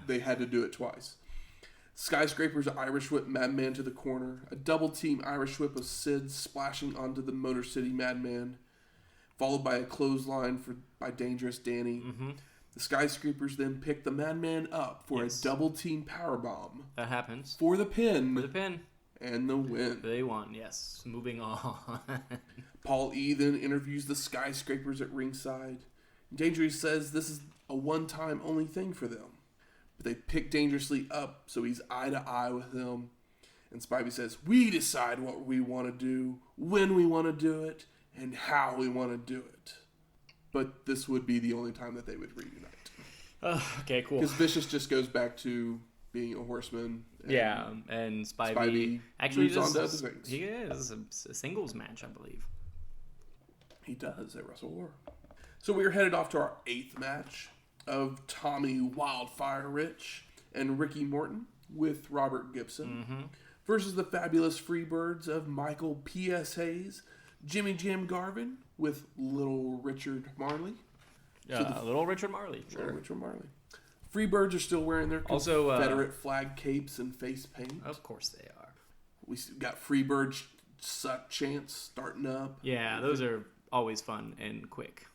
they had to do it twice. Skyscrapers Irish whip Madman to the corner. A double team Irish whip of Sid splashing onto the Motor City Madman, followed by a clothesline by Dangerous Danny. Mm-hmm. The Skyscrapers then pick the Madman up for a double team powerbomb. That happens. For the pin. And the win. They won, yes. Moving on. Paul E. then interviews the Skyscrapers at ringside. Dangerous says this is a one-time only thing for them. But they pick Dangerously up so he's eye to eye with them. And Spivey says, we decide what we want to do, when we want to do it, and how we want to do it. But this would be the only time that they would reunite. Okay, cool. Because Vicious just goes back to being a horseman. And Spivey actually moves on to other things. He is a singles match, I believe. He does at Wrestle War. So we are headed off to our 8th match of Tommy Wildfire Rich and Ricky Morton with Robert Gibson versus the fabulous Freebirds of Michael P.S. Hayes, Jimmy Jam Garvin with Little Richard Marley. Little Richard Marley. Sure. Little Richard Marley. Freebirds are still wearing their Confederate flag capes and face paint. Of course they are. We got Freebirds suck chants starting up. Yeah, those are always fun and quick.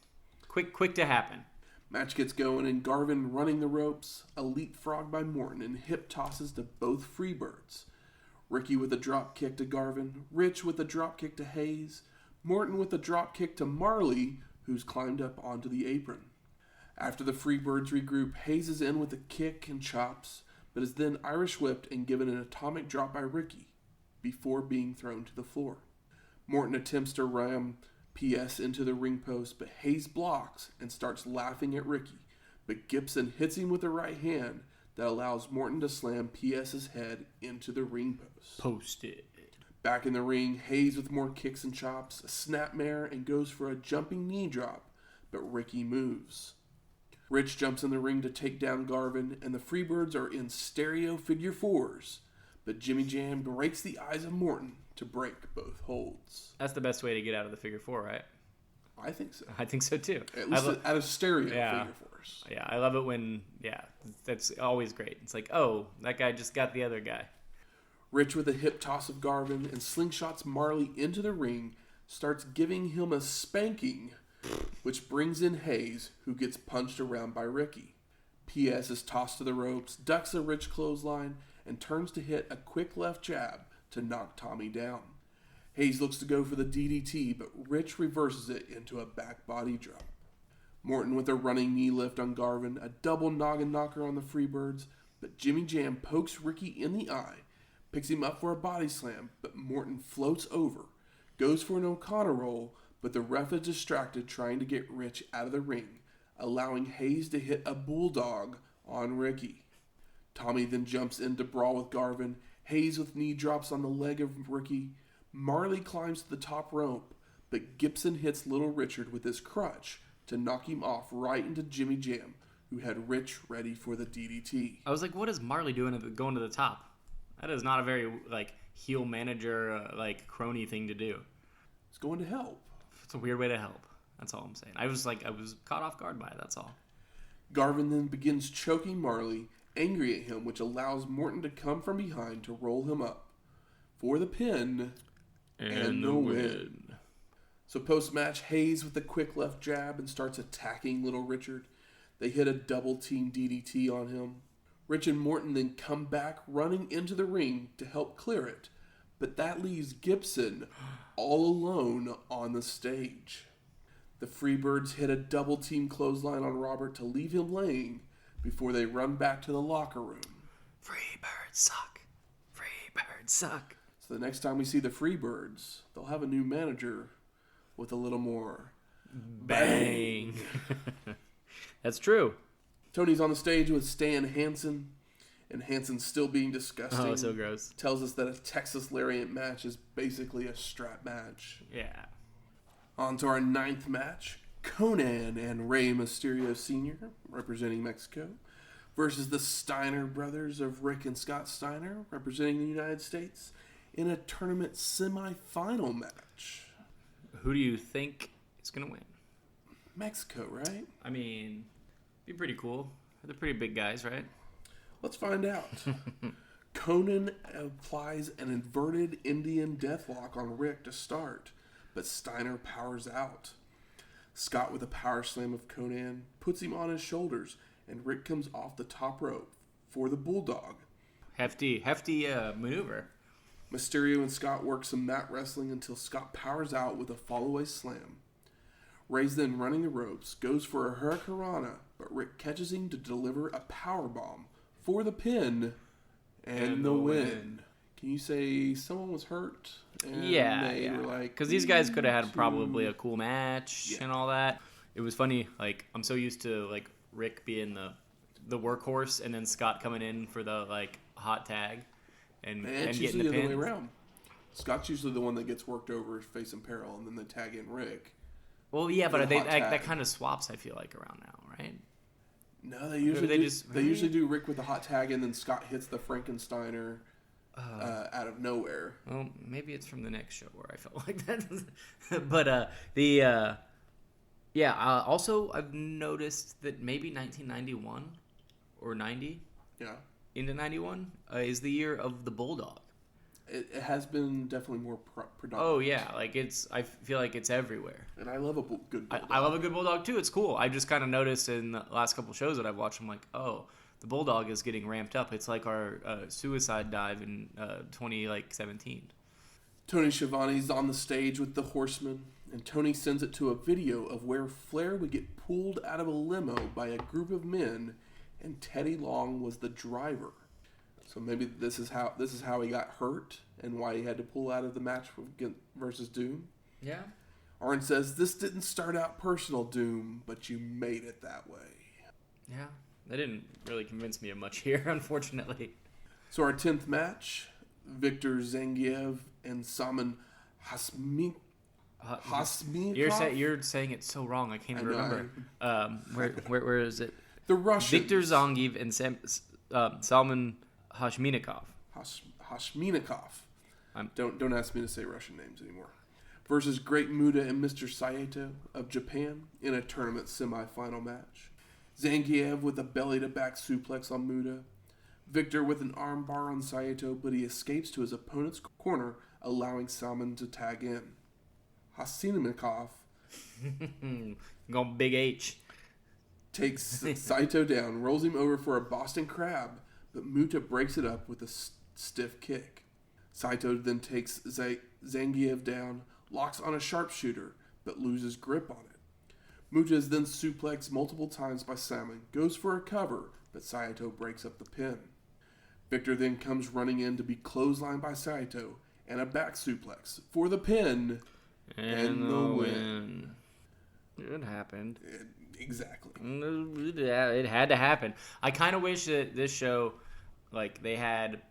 Quick to happen. Match gets going and Garvin running the ropes, a leapfrog by Morton and hip tosses to both Freebirds. Ricky with a drop kick to Garvin, Rich with a drop kick to Hayes, Morton with a drop kick to Marley, who's climbed up onto the apron. After the Freebirds regroup, Hayes is in with a kick and chops, but is then Irish whipped and given an atomic drop by Ricky before being thrown to the floor. Morton attempts to ram PS into the ring post, but Hayes blocks and starts laughing at Ricky, but Gibson hits him with a right hand that allows Morton to slam PS's head into the ring post. Posted. Back in the ring, Hayes with more kicks and chops, a snapmare, and goes for a jumping knee drop, but Ricky moves. Rich jumps in the ring to take down Garvin, and the Freebirds are in stereo figure fours, but Jimmy Jam breaks the eyes of Morton to break both holds. That's the best way to get out of the figure four, right? I think so. I think so too. At least out of stereo figure fours. Yeah, I love it when, that's always great. It's like, oh, that guy just got the other guy. Rich with a hip toss of Garvin and slingshots Marley into the ring, starts giving him a spanking, which brings in Hayes, who gets punched around by Ricky. PS is tossed to the ropes, ducks a Rich clothesline, and turns to hit a quick left jab to knock Tommy down. Hayes looks to go for the DDT, but Rich reverses it into a back body drop. Morton with a running knee lift on Garvin, a double noggin knocker on the Freebirds, but Jimmy Jam pokes Ricky in the eye, picks him up for a body slam, but Morton floats over, goes for an O'Connor roll, but the ref is distracted trying to get Rich out of the ring, allowing Hayes to hit a bulldog on Ricky. Tommy then jumps in to brawl with Garvin, Hayes with knee drops on the leg of Ricky. Marley climbs to the top rope, but Gibson hits Little Richard with his crutch to knock him off right into Jimmy Jam, who had Rich ready for the DDT. I was like, what is Marley doing going to the top? That is not a very, heel manager, crony thing to do. It's going to help. It's a weird way to help. That's all I'm saying. I was caught off guard by it, that's all. Garvin then begins choking Marley, angry at him, which allows Morton to come from behind to roll him up for the pin and the win. So post-match, Hayes with a quick left jab and starts attacking Little Richard. They hit a double-team DDT on him. Rich and Morton then come back running into the ring to help clear it, but that leaves Gibson all alone on the stage. The Freebirds hit a double-team clothesline on Robert to leave him laying before they run back to the locker room. Freebirds suck. Freebirds suck. So the next time we see the Freebirds, they'll have a new manager with a little more bang. That's true. Tony's on the stage with Stan Hansen, and Hansen's still being disgusting. Oh, so gross. Tells us that a Texas Lariat match is basically a strap match. Yeah. On to our 9th match, Konan and Rey Mysterio Sr., representing Mexico, versus the Steiner Brothers of Rick and Scott Steiner, representing the United States, in a tournament semifinal match. Who do you think is going to win? Mexico, right? I mean, be pretty cool. They're pretty big guys, right? Let's find out. Konan applies an inverted Indian deathlock on Rick to start, but Steiner powers out. Scott with a power slam of Konan puts him on his shoulders, and Rick comes off the top rope for the bulldog. Hefty maneuver. Mysterio and Scott work some mat wrestling until Scott powers out with a fallaway slam. Ray's then running the ropes, goes for a hurricanrana, but Rick catches him to deliver a powerbomb for the pin and the win. Can you say someone was hurt? And they were like, because these guys could have had probably a cool match and all that. It was funny. I'm so used to Rick being the workhorse, and then Scott coming in for the hot tag and it's getting usually the the pin. other way around. Scott's usually the one that gets worked over facing peril, and then they tag in Rick. Well, yeah, but that kind of swaps. I feel like around now, right? No, they usually do Rick with the hot tag, and then Scott hits the Frankensteiner out of nowhere. Well, maybe it's from the next show where I felt like that. But also I've noticed that maybe 1991 or 90, into 91 is the year of the Bulldog. It has been definitely more predominant. Oh yeah, I feel like it's everywhere. And I love a good Bulldog. I love a good Bulldog too. It's cool. I just kind of noticed in the last couple shows that I've watched, I'm like, oh, the Bulldog is getting ramped up. It's like our suicide dive in 2017. Tony Schiavone's on the stage with the Horsemen, and Tony sends it to a video of where Flair would get pulled out of a limo by a group of men, and Teddy Long was the driver. So maybe this is how he got hurt and why he had to pull out of the match versus Doom. Yeah. Arn says, "This didn't start out personal, Doom, but you made it that way." Yeah. That didn't really convince me of much here, unfortunately. So our 10th match, Victor Zangiev and Salmon Hasimikov. You're saying it so wrong. I can't even remember. Where is it? The Russians. Victor Zangiev and Salmon Hashimikov. Hashimikov. Don't ask me to say Russian names anymore. Versus Great Muta and Mr. Saito of Japan in a tournament semifinal match. Zangiev with a belly-to-back suplex on Muta. Victor with an armbar on Saito, but he escapes to his opponent's corner, allowing Salmon to tag in. Hasimikov going Big H. Takes Saito down, rolls him over for a Boston Crab, but Muta breaks it up with a stiff kick. Saito then takes Zangiev down, locks on a sharpshooter, but loses grip on it. Muta is then suplexed multiple times by Salmon, goes for a cover, but Saito breaks up the pin. Victor then comes running in to be clotheslined by Saito, and a back suplex for the pin and the win. It happened. Exactly. It had to happen. I kind of wish that this show, like, they had...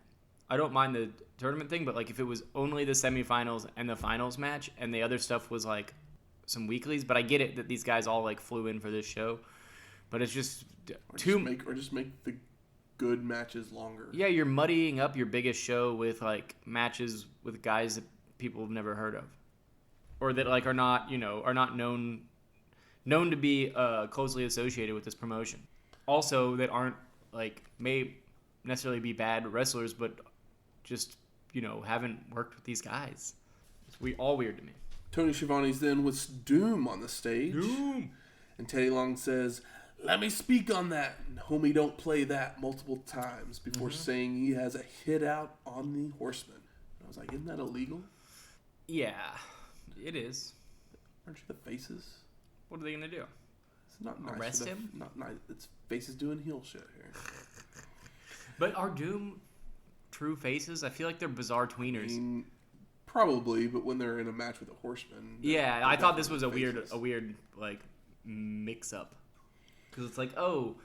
I don't mind the tournament thing, but, like, if it was only the semifinals and the finals match, and the other stuff was, like, some weeklies, but I get it that these guys all, like, flew in for this show. But it's just... Just make the good matches longer. Yeah, you're muddying up your biggest show with, like, matches with guys that people have never heard of. Or that, like, are not known to be closely associated with this promotion. Also, that aren't, like, may necessarily be bad wrestlers, but just, haven't worked with these guys. It's all weird to me. Tony Schiavone's then with Doom on the stage. Doom! And Teddy Long says, "Let me speak on that." And homie don't play that multiple times before saying he has a hit out on the Horseman. And I was like, isn't that illegal? Yeah, it is. Aren't you the faces? What are they going to do? It's not nice. Arrest him? Not nice. It's faces doing heel shit here. But are Doom true faces? I feel like they're bizarre tweeners. I mean, probably, but when they're in a match with a Horseman. Yeah, I thought this was a weird like mix-up. Because it's like, oh,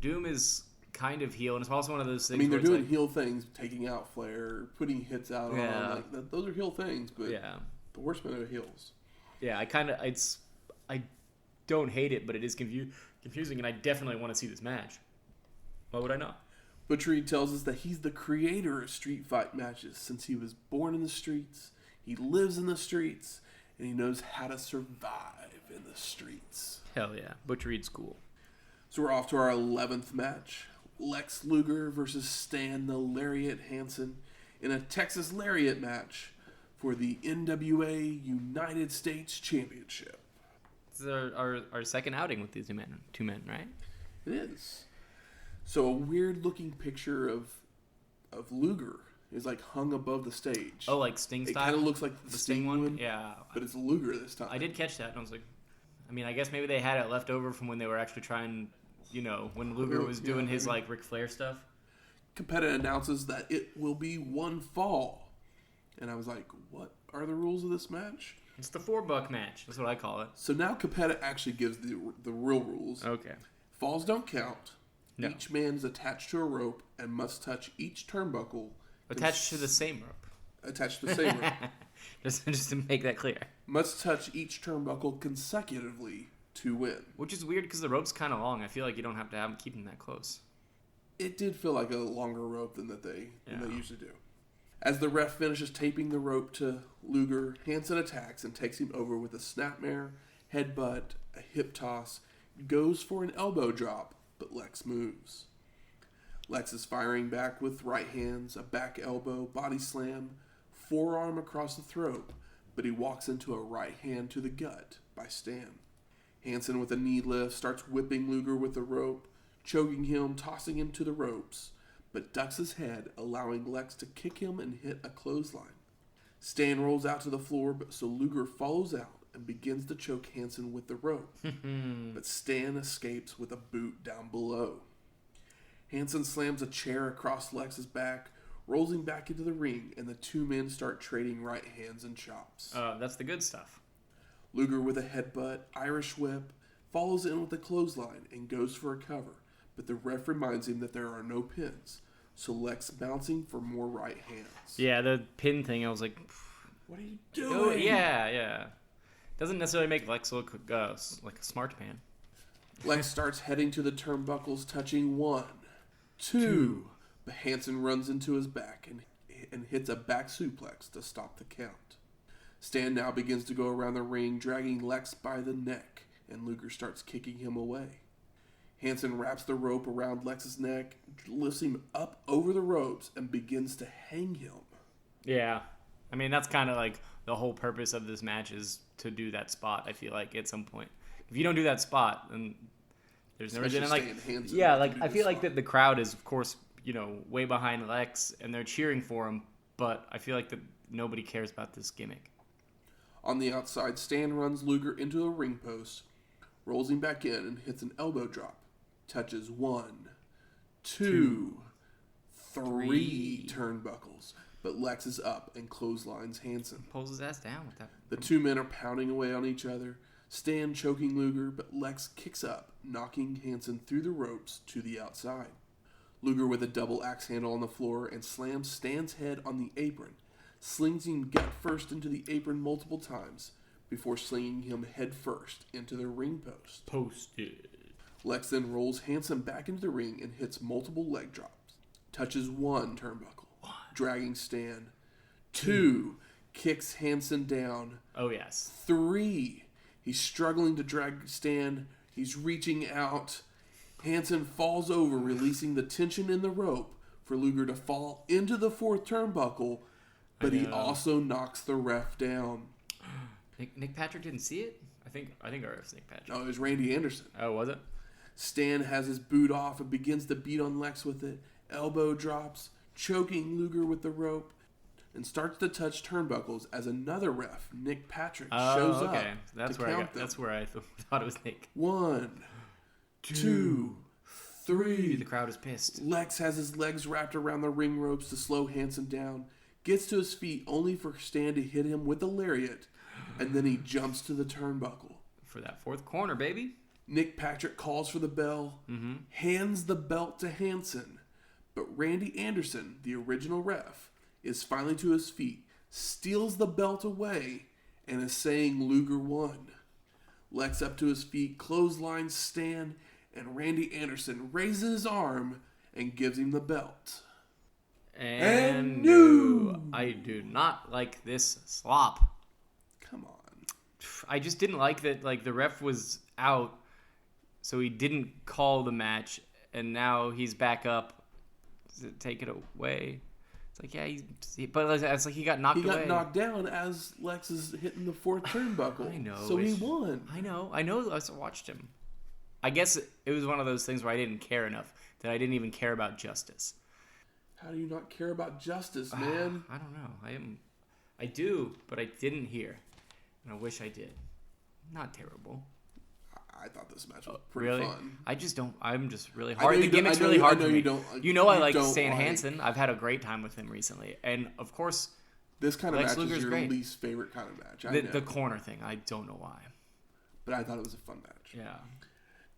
Doom is kind of heel, and it's also one of those things. I mean, they're doing heel things, taking out Flair, putting hits out Yeah. on. Like, those are heel things, but the Horsemen are heels. Yeah, I don't hate it, but it is confusing, and I definitely want to see this match. Why would I not? Butch Reed tells us that he's the creator of street fight matches since he was born in the streets, he lives in the streets, and he knows how to survive in the streets. Hell yeah. Butch Reed's cool. So we're off to our 11th match. Lex Luger versus Stan the Lariat Hansen in a Texas Lariat match for the NWA United States Championship. This is our second outing with these two men, right? It is. So a weird-looking picture of Luger is like hung above the stage. Oh, like Sting style? It kind of looks like the Sting one. Yeah. But it's Luger this time. I did catch that, and I was like, I mean, I guess maybe they had it left over from when they were actually trying, when Luger was doing his, like, Ric Flair stuff. Capetta announces that it will be one fall. And I was like, what are the rules of this match? It's the $4 match. That's what I call it. So now Capetta actually gives the real rules. Okay. Falls don't count. No. Each man is attached to a rope and must touch each turnbuckle. Attached to the same rope. Attached to the same rope. just to make that clear. Must touch each turnbuckle consecutively to win. Which is weird because the rope's kind of long. I feel like you don't have to keep them that close. It did feel like a longer rope than they usually do. As the ref finishes taping the rope to Luger, Hansen attacks and takes him over with a snapmare, headbutt, a hip toss, goes for an elbow drop, but Lex moves. Lex is firing back with right hands, a back elbow, body slam, forearm across the throat, but he walks into a right hand to the gut by Stan. Hansen with a knee lift starts whipping Luger with the rope, choking him, tossing him to the ropes, but ducks his head, allowing Lex to kick him and hit a clothesline. Stan rolls out to the floor, so Luger follows out and begins to choke Hansen with the rope. But Stan escapes with a boot down below. Hansen slams a chair across Lex's back, rolls him back into the ring, and the two men start trading right hands and chops. That's the good stuff. Luger with a headbutt, Irish whip, follows in with a clothesline and goes for a cover, but the ref reminds him that there are no pins, so Lex bouncing for more right hands. Yeah, the pin thing, I was like, what are you doing? Oh, yeah. Doesn't necessarily make Lex look like a smart man. Lex starts heading to the turnbuckles, touching 1, 2, but Hansen runs into his back and and hits a back suplex to stop the count. Stan now begins to go around the ring, dragging Lex by the neck, and Luger starts kicking him away. Hansen wraps the rope around Lex's neck, lifts him up over the ropes, and begins to hang him. Yeah. I mean, that's kind of like the whole purpose of this match is to do that spot, I feel like, at some point. If you don't do that spot, then there's no reason. Yeah, like I feel like that the crowd is, of course, way behind Lex, and they're cheering for him, but I feel like that nobody cares about this gimmick. On the outside, Stan runs Luger into a ring post, rolls him back in, and hits an elbow drop. Touches 1, 2, 3 turnbuckles, but Lex is up and clotheslines Hansen. Pulls his ass down with that. The two men are pounding away on each other, Stan choking Luger, but Lex kicks up, knocking Hansen through the ropes to the outside. Luger with a double axe handle on the floor and slams Stan's head on the apron, slings him gut first into the apron multiple times before slinging him head first into the ring post. Posted. Lex then rolls Hansen back into the ring and hits multiple leg drops. Touches 1 turnbuckle, dragging Stan. 2, kicks Hansen down. Oh, yes. 3, he's struggling to drag Stan. He's reaching out. Hansen falls over, releasing the tension in the rope for Luger to fall into the 4th turnbuckle, but he also knocks the ref down. Nick Patrick didn't see it? I think our ref's Nick Patrick. Oh, it was Randy Anderson. Oh, was it? Stan has his boot off and begins to beat on Lex with it. Elbow drops, choking Luger with the rope, and starts to touch turnbuckles as another ref, Nick Patrick, shows up. That's where I thought it was Nick. 1, 2, 3. The crowd is pissed. Lex has his legs wrapped around the ring ropes to slow Hansen down, gets to his feet only for Stan to hit him with a lariat, and then he jumps to the turnbuckle. For that 4th corner, baby. Nick Patrick calls for the bell, hands the belt to Hansen, but Randy Anderson, the original ref, is finally to his feet, steals the belt away, and is saying Luger won. Lex up to his feet, clotheslines Stan, and Randy Anderson raises his arm and gives him the belt. And no! I do not like this slop. Come on. I just didn't like that, the ref was out, so he didn't call the match, and now he's back up to take it away. It's like, yeah, but it's like he got knocked away. He got knocked down as Lex is hitting the 4th turnbuckle. I know. So he won. I know. I watched him. I guess it was one of those things where I didn't care enough, that I didn't even care about justice. How do you not care about justice, man? I don't know. I do, but I didn't hear. And I wish I did. Not terrible. I thought this match was pretty fun. I just don't. I'm just really hard. The gimmick's really hard for me. I like Stan Hansen. I've had a great time with him recently. And, of course, this kind of Lex match Luger's is your great. least favorite kind of match. The corner thing, I don't know why. But I thought it was a fun match. Yeah.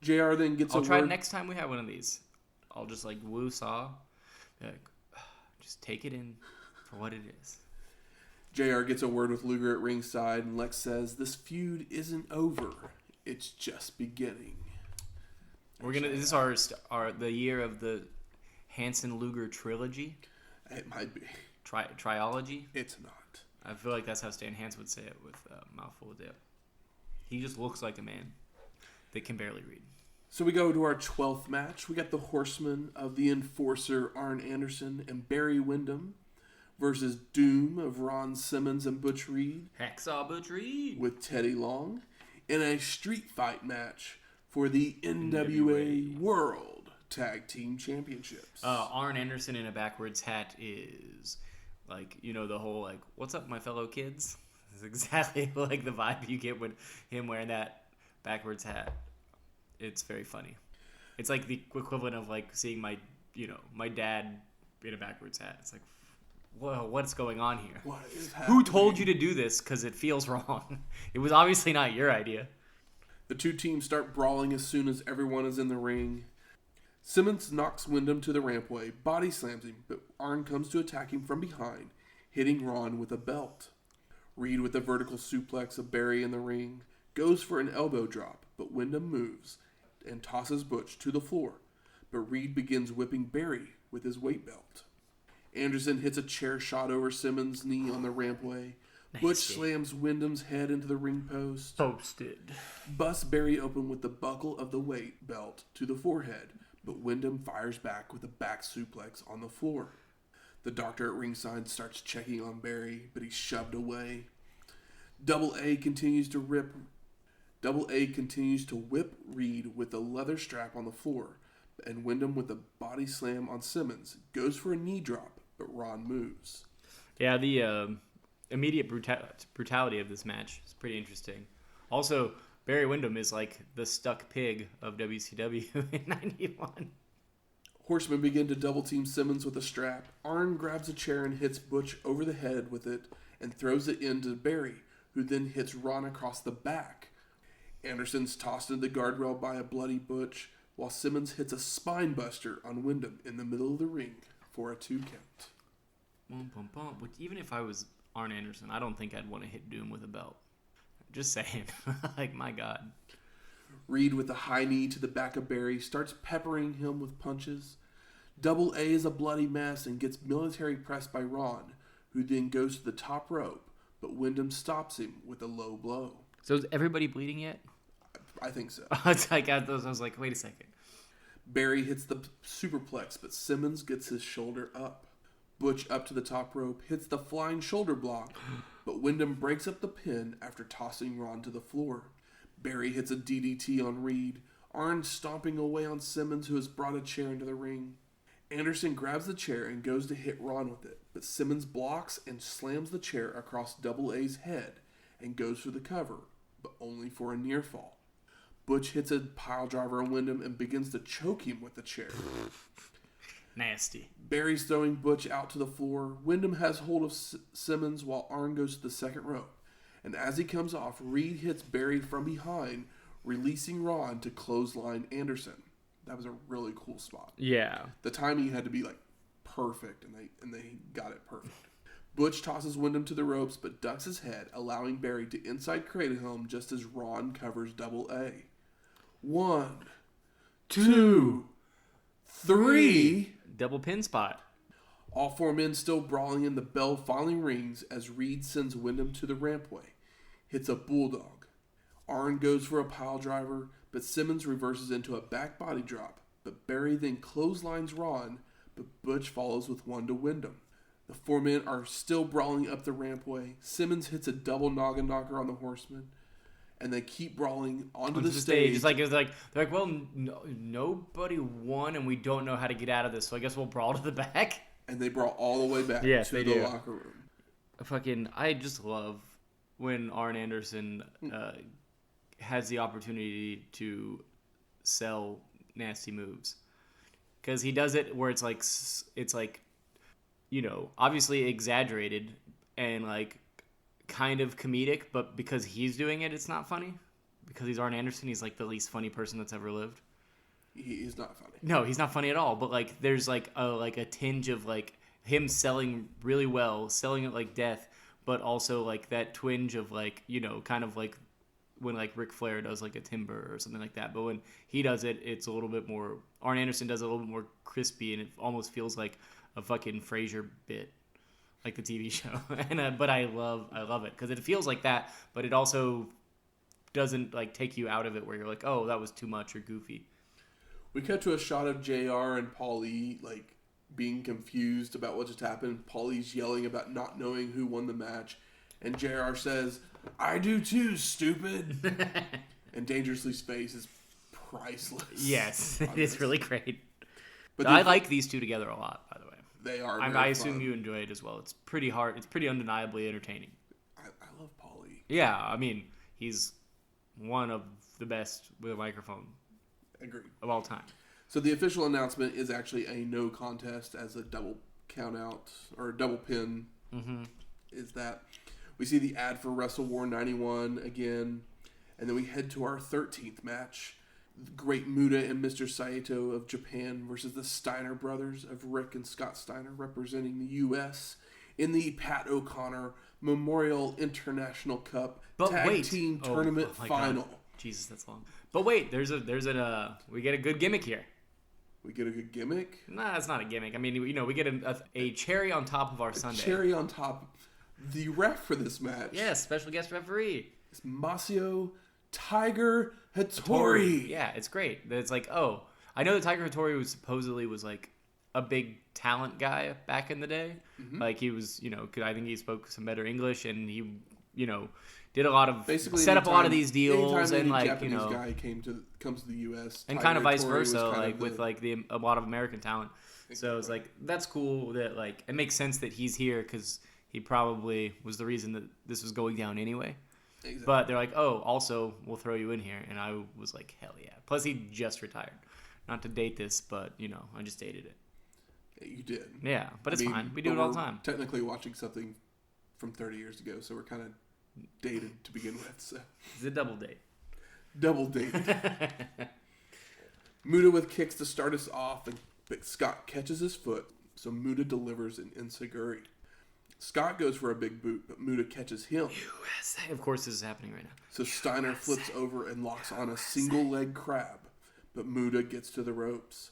JR then gets I'll try next time we have one of these. I'll just woo-saw. Just take it in for what it is. JR gets a word with Luger at ringside, and Lex says, "This feud isn't over. It's just beginning." This is the year of the Hansen Luger trilogy. It might be. Triology. It's not. I feel like that's how Stan Hansen would say it with a mouthful of dip. He just looks like a man that can barely read. So we go to our 12th match. We got the Horsemen of the Enforcer, Arn Anderson and Barry Windham, versus Doom of Ron Simmons and Butch Reed. Hacksaw Butch Reed. With Teddy Long. In a street fight match for the NWA World Tag Team Championships. Arn Anderson in a backwards hat is the whole what's up my fellow kids? It's exactly like the vibe you get with him wearing that backwards hat. It's very funny. It's like the equivalent of seeing my dad in a backwards hat. It's like, whoa, what's going on here? What is happening? Who told you to do this? Because it feels wrong. It was obviously not your idea. The two teams start brawling as soon as everyone is in the ring. Simmons knocks Windham to the rampway, body slams him, but Arn comes to attack him from behind, hitting Ron with a belt. Reed with a vertical suplex of Barry in the ring, goes for an elbow drop, but Windham moves and tosses Butch to the floor, but Reed begins whipping Barry with his weight belt. Anderson hits a chair shot over Simmons' knee on the rampway. Butch slams Wyndham's head into the ring post. Posted. Busts Barry open with the buckle of the weight belt to the forehead, but Wyndham fires back with a back suplex on the floor. The doctor at ringside starts checking on Barry, but he's shoved away. Double A continues to whip Reed with a leather strap on the floor, and Wyndham with a body slam on Simmons goes for a knee drop, but Ron moves. Yeah, the immediate brutality of this match is pretty interesting. Also, Barry Windham is like the stuck pig of WCW in 91. Horsemen begin to double team Simmons with a strap. Arn grabs a chair and hits Butch over the head with it and throws it into Barry, who then hits Ron across the back. Anderson's tossed into the guardrail by a bloody Butch, while Simmons hits a spine buster on Wyndham in the middle of the ring for a 2 count. Which, even if I was Arn Anderson, I don't think I'd want to hit Doom with a belt. Just saying. Like, my God. Reed with a high knee to the back of Barry starts peppering him with punches. Double A is a bloody mess and gets military pressed by Ron, who then goes to the top rope, but Wyndham stops him with a low blow. So is everybody bleeding yet? I think so. It's like, I was like, wait a second. Barry hits the superplex, but Simmons gets his shoulder up. Butch up to the top rope, hits the flying shoulder block, but Wyndham breaks up the pin after tossing Ron to the floor. Barry hits a DDT on Reed, Arn stomping away on Simmons, who has brought a chair into the ring. Anderson grabs the chair and goes to hit Ron with it, but Simmons blocks and slams the chair across Double A's head and goes for the cover, but only for a near fall. Butch hits a piledriver on Wyndham and begins to choke him with the chair. Nasty. Barry's throwing Butch out to the floor. Wyndham has hold of Simmons while Arn goes to the second rope. And as he comes off, Reed hits Barry from behind, releasing Ron to clothesline Anderson. That was a really cool spot. Yeah. The timing had to be like perfect, and they got it perfect. Butch tosses Wyndham to the ropes, but ducks his head, allowing Barry to inside cradle him just as Ron covers Double A. 1, 2, 3. Double pin spot. All 4 men still brawling in the bell finally rings as Reed sends Wyndham to the rampway. Hits a bulldog. Arn goes for a pile driver, but Simmons reverses into a back body drop. But Barry then clotheslines Ron, but Butch follows with one to Wyndham. The 4 men are still brawling up the rampway. Simmons hits a double noggin knocker on the Horseman, and they keep brawling onto the stage. It's like they're like, well, nobody won, and we don't know how to get out of this, so I guess we'll brawl to the back. And they brawl all the way back to the locker room. I just love when Arn Anderson has the opportunity to sell nasty moves, because he does it where it's like obviously exaggerated and like kind of comedic, but because he's doing it, it's not funny. Because he's Arn Anderson, he's like the least funny person that's ever lived. He's not funny. No, he's not funny at all. But like, there's like a tinge of like him selling really well, selling it like death, but also like that twinge of like, kind of like when like Ric Flair does like a timber or something like that. But when he does it, it's a little bit more. Arn Anderson does it a little bit more crispy, and it almost feels like a fucking Frasier bit, like the TV show. And but I love it because it feels like that, but it also doesn't like take you out of it where you're like, oh, that was too much or goofy. We cut to a shot of JR and Paulie like being confused about what just happened. Paulie's yelling about not knowing who won the match, and JR says, "I do too, stupid." And Dangerously's face is priceless. Yes, it is really great. But I like these two together a lot, by the way. They are. I assume you enjoy it as well. It's pretty hard. It's pretty undeniably entertaining. I love Paulie. Yeah, I mean, he's one of the best with a microphone. Agreed. Of all time. So the official announcement is actually a no contest as a double count out or a double pin. Mm-hmm. Is that we see the ad for Wrestle War 91 again, and then we head to our 13th match. The Great Muta and Mr. Saito of Japan versus the Steiner Brothers of Rick and Scott Steiner representing the U.S. in the Pat O'Connor Memorial International Cup Team Tournament Final. God. Jesus, that's long. But wait, we get a good gimmick here. We get a good gimmick. Nah, it's not a gimmick. I mean, we get a cherry on top of our sundae. Cherry on top. The ref for this match. Yes, special guest referee. It's Masao Tiger Hattori. Yeah, it's great. It's like, oh, I know that Tiger Hattori was supposedly like a big talent guy back in the day. Mm-hmm. Like he was, I think he spoke some better English, and he, did a lot of basically set up a lot of these deals, and like Japanese guy comes to the U.S. and kind of vice versa, like with like a lot of American talent. Exactly. So it's like that's cool that like it makes sense that he's here because he probably was the reason that this was going down anyway. Exactly. But they're like, oh, also we'll throw you in here, and I was like, hell yeah. Plus he just retired. Not to date this, but I just dated it. Yeah, you did. Yeah, but it's fine. We do it all the time. Technically watching something from 30 years ago, so we're kind of dated to begin with. So. It's a double date. Double date. Muta with kicks to start us off, but Scott catches his foot, so Muta delivers an enziguri. Scott goes for a big boot, but Muta catches him. USA. Of course, this is happening right now. So Steiner flips over and locks on a single leg crab, but Muta gets to the ropes.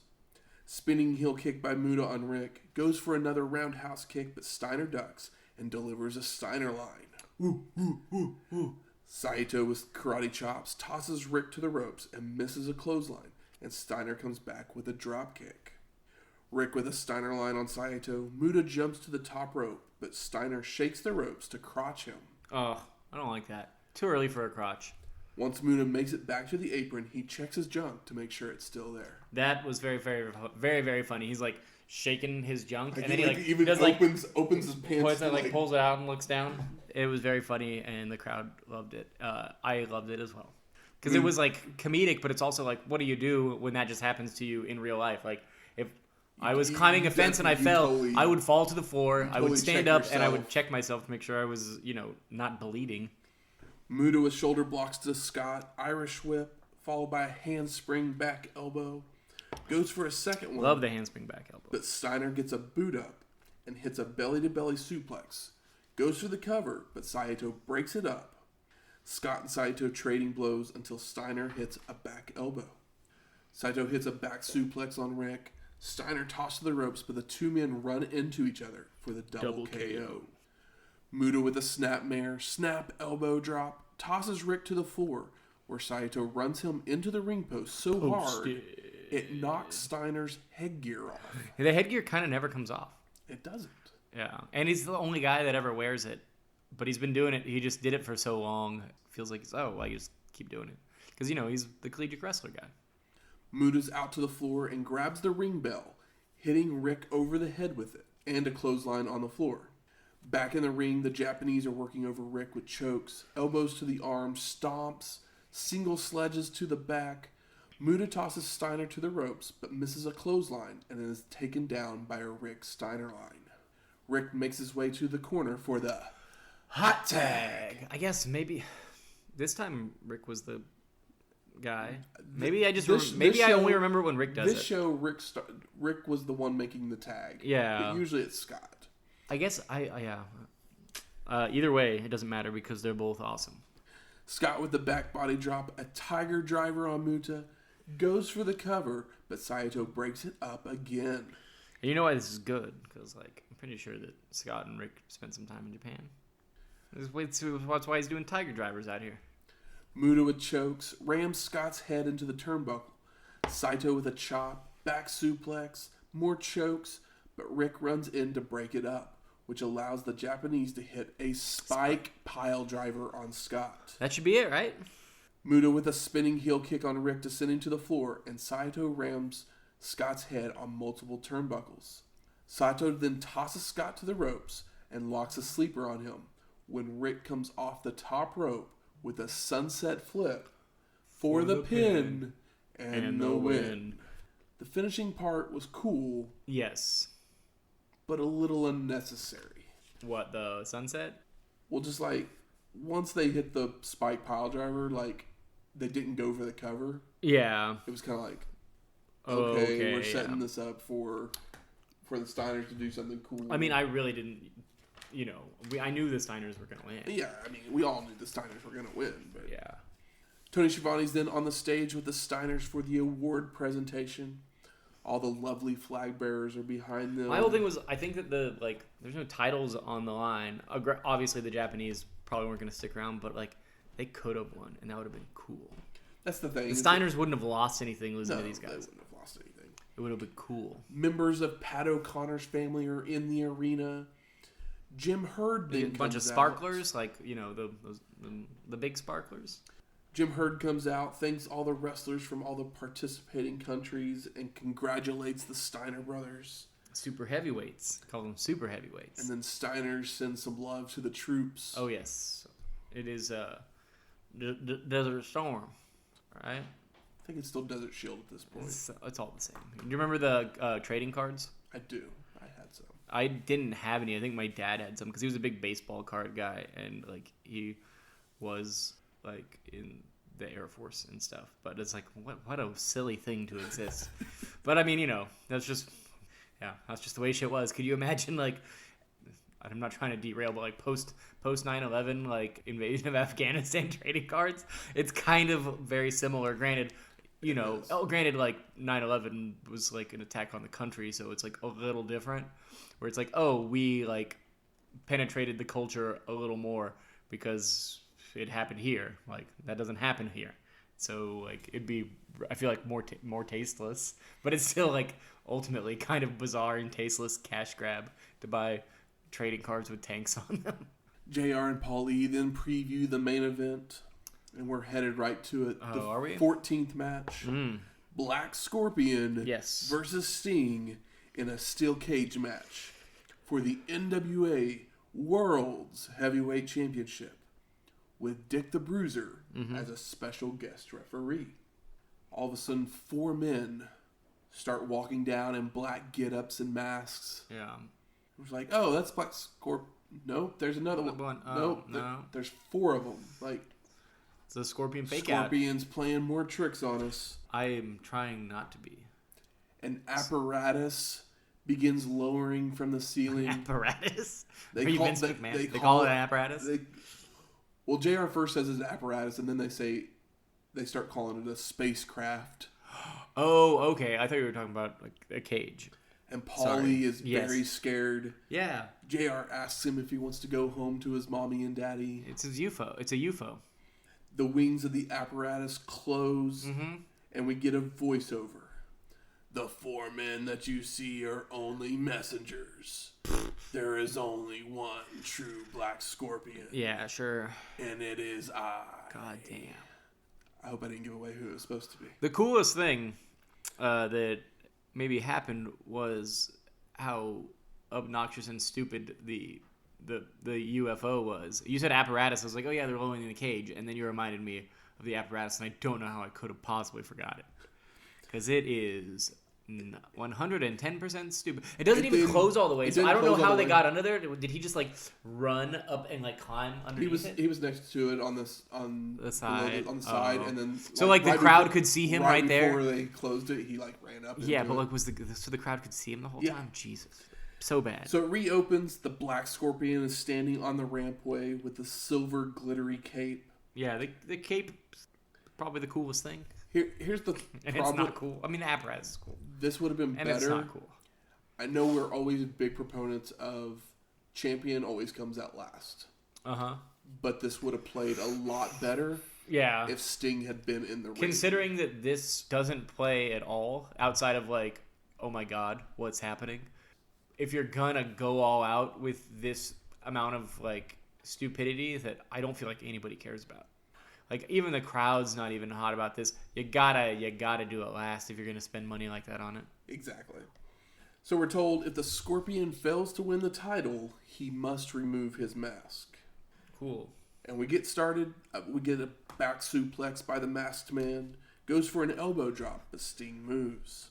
Spinning heel kick by Muta on Rick, goes for another roundhouse kick, but Steiner ducks and delivers a Steiner line. Ooh, ooh, ooh, ooh. Saito with karate chops tosses Rick to the ropes and misses a clothesline, and Steiner comes back with a drop kick. Rick with a Steiner line on Saito. Muta jumps to the top rope, but Steiner shakes the ropes to crotch him. Oh, I don't like that. Too early for a crotch. Once Muta makes it back to the apron, he checks his junk to make sure it's still there. That was very, very, very, very funny. He's like shaking his junk, like and then he even does opens his pants, pulls it out and looks down. It was very funny, and the crowd loved it. I loved it as well because it was like comedic, but it's also like, what do you do when that just happens to you in real life? Like if I was climbing a fence and I fell, I would fall to the floor. I would stand up and I would check myself to make sure I was, not bleeding. Muta with shoulder blocks to Scott, Irish whip, followed by a handspring back elbow. Goes for a second one. Love the handspring back elbow. But Steiner gets a boot up and hits a belly-to-belly suplex. Goes for the cover, but Saito breaks it up. Scott and Saito trading blows until Steiner hits a back elbow. Saito hits a back suplex on Rick. Steiner tossed to the ropes, but the two men run into each other for the double KO. Muta with a snap elbow drop, tosses Rick to the floor, where Saito runs him into the ring post so hard it knocks Steiner's headgear off. The headgear kind of never comes off. It doesn't. Yeah, and he's the only guy that ever wears it, but he's been doing it. He just did it for so long. It feels like I just keep doing it because he's the collegiate wrestler guy. Muta's out to the floor and grabs the ring bell, hitting Rick over the head with it, and a clothesline on the floor. Back in the ring, the Japanese are working over Rick with chokes, elbows to the arms, stomps, single sledges to the back. Muta tosses Steiner to the ropes, but misses a clothesline and is taken down by a Rick Steiner line. Rick makes his way to the corner for the hot tag. I guess maybe this time Rick was the guy. Maybe I only remember when Rick does it. This show, Rick was the one making the tag. Yeah. But usually it's Scott. I guess either way, it doesn't matter because they're both awesome. Scott with the back body drop, a tiger driver on Muta, goes for the cover, but Saito breaks it up again. And you know why this is good? Because I'm pretty sure that Scott and Rick spent some time in Japan. That's why he's doing tiger drivers out here. Muta with chokes, rams Scott's head into the turnbuckle. Saito with a chop, back suplex, more chokes, but Rick runs in to break it up, which allows the Japanese to hit a spike pile driver on Scott. That should be it, right? Muta with a spinning heel kick on Rick to send him to the floor, and Saito rams Scott's head on multiple turnbuckles. Saito then tosses Scott to the ropes and locks a sleeper on him when Rick comes off the top rope with a sunset flip for the pin and the win. The finishing part was cool. Yes. But a little unnecessary. What, the sunset? Well, just once they hit the spike pile driver, they didn't go for the cover. Yeah. It was kind of okay, we're setting this up for the Steiners to do something cool. I mean, I really didn't, I knew the Steiners were going to win. Yeah, I mean, we all knew the Steiners were going to win. But yeah. Tony Schiavone's then on the stage with the Steiners for the award presentation. All the lovely flag bearers are behind them. My whole thing was, I think that there's no titles on the line. Obviously, the Japanese probably weren't going to stick around, but they could have won, and that would have been cool. That's the thing. The Steiners wouldn't have lost anything losing to these guys. They wouldn't have lost anything. It would have been cool. Members of Pat O'Connor's family are in the arena. Jim Herd then comes out. A bunch of sparklers, the big sparklers. Jim Herd comes out, thanks all the wrestlers from all the participating countries, and congratulates the Steiner Brothers. Super heavyweights. Call them super heavyweights. And then Steiner sends some love to the troops. Oh, yes. It is Desert Storm, right? I think it's still Desert Shield at this point. It's all the same. Do you remember the trading cards? I do. I had some. I didn't have any. I think my dad had some because he was a big baseball card guy, and he was in the Air Force and stuff. But it's what a silly thing to exist. But I mean, that's just the way shit was. Could you imagine I'm not trying to derail, but post 9/11 invasion of Afghanistan trading cards? It's kind of very similar. Granted, 9/11 was an attack on the country, so it's a little different. Where it's we penetrated the culture a little more because it happened here. That doesn't happen here. So it'd be, I feel more tasteless, but it's still ultimately kind of bizarre and tasteless cash grab to buy trading cards with tanks on them. JR and Paulie then preview the main event, and we're headed right to it. Are we? 14th match. Black Scorpion versus Sting in a steel cage match for the NWA Worlds Heavyweight Championship, with Dick the Bruiser as a special guest referee. All of a sudden, 4 men start walking down in black get-ups and masks. Yeah. It was oh, that's Black Scorpion. Nope, there's another one. No. There's 4 of them. It's a Scorpion fake out. Scorpion's playing more tricks on us. I am trying not to be. An apparatus begins lowering from the ceiling. Apparatus? They call it an apparatus? Well, JR first says it's an apparatus, and then they start calling it a spacecraft. Oh, okay. I thought you were talking about a cage. And Paulie is very scared. Yeah. JR asks him if he wants to go home to his mommy and daddy. It's his UFO. It's a UFO. The wings of the apparatus close, and we get a voiceover. The 4 men that you see are only messengers. There is only one true Black Scorpion. Yeah, sure. And it is I. God damn. I hope I didn't give away who it was supposed to be. The coolest thing that maybe happened was how obnoxious and stupid the UFO was. You said apparatus. I was oh yeah, they're lowering the cage, and then you reminded me of the apparatus, and I don't know how I could have possibly forgot it, because it is 110% stupid. It doesn't even close all the way, so I don't know how they got under there. Did he just run up and climb underneath it? He was next to it on the side, and then so the crowd could see him right there before they closed it. He ran up. Yeah, but so the crowd could see him the whole time. Jesus. So bad. So it reopens. The Black Scorpion is standing on the rampway with the silver glittery cape. Yeah, the cape is probably the coolest thing. Here's the and problem. It's not cool. I mean, the apparatus is cool. This would have been better. And it's not cool. I know we're always big proponents of champion always comes out last. But this would have played a lot better. Yeah. If Sting had been in the ring. Considering that this doesn't play at all outside of oh my God, what's happening? If you're gonna go all out with this amount of stupidity that I don't feel like anybody cares about. Even the crowd's not even hot about this. You gotta do it last if you're gonna spend money like that on it. Exactly. So we're told if the Scorpion fails to win the title, he must remove his mask. Cool. And we get started. We get a back suplex by the masked man. Goes for an elbow drop, but Sting moves.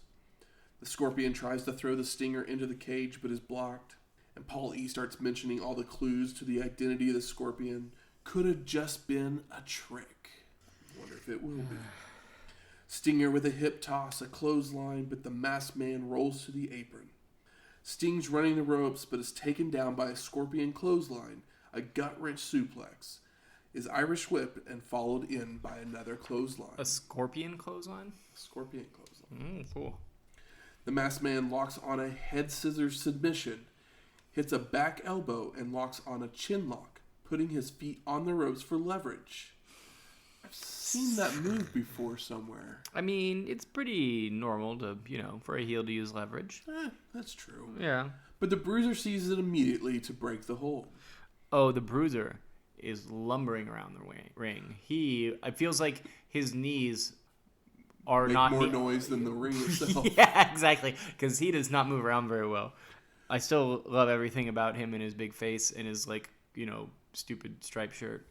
The Scorpion tries to throw the Stinger into the cage, but is blocked. And Paul E. starts mentioning all the clues to the identity of the Scorpion. Could have just been a trick. Wonder if it will be. Stinger with a hip toss, a clothesline, but the masked man rolls to the apron. Sting's running the ropes, but is taken down by a Scorpion clothesline, a gut-wrench suplex, is Irish whipped and followed in by another clothesline. A Scorpion clothesline? Scorpion clothesline. Cool. The Masked Man locks on a head scissors submission, hits a back elbow, and locks on a chin lock, putting his feet on the ropes for leverage. I've seen that move before somewhere. I mean, it's pretty normal to, for a heel to use leverage. That's true. Yeah. But the Bruiser sees it immediately to break the hold. Oh, the Bruiser is lumbering around the ring. It feels like his knees are Make not... more noise than the ring itself. Yeah, exactly. Because he does not move around very well. I still love everything about him and his big face and his, stupid striped shirt.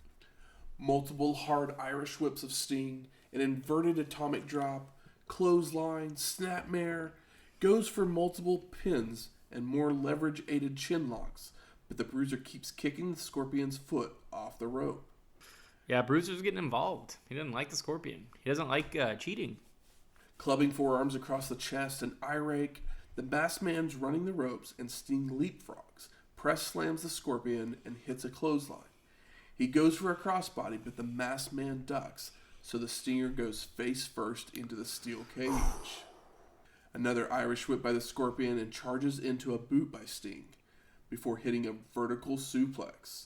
Multiple hard Irish whips of Sting, an inverted atomic drop, clothesline, snapmare, goes for multiple pins and more leverage-aided chin locks, but the Bruiser keeps kicking the Scorpion's foot off the rope. Yeah, Bruiser's getting involved. He doesn't like the Scorpion. He doesn't like cheating. Clubbing forearms across the chest, an eye rake, the Masked Man's running the ropes, and Sting leapfrogs, press slams the Scorpion, and hits a clothesline. He goes for a crossbody, but the Masked Man ducks, so the Stinger goes face first into the steel cage. Another Irish whip by the Scorpion and charges into a boot by Sting before hitting a vertical suplex.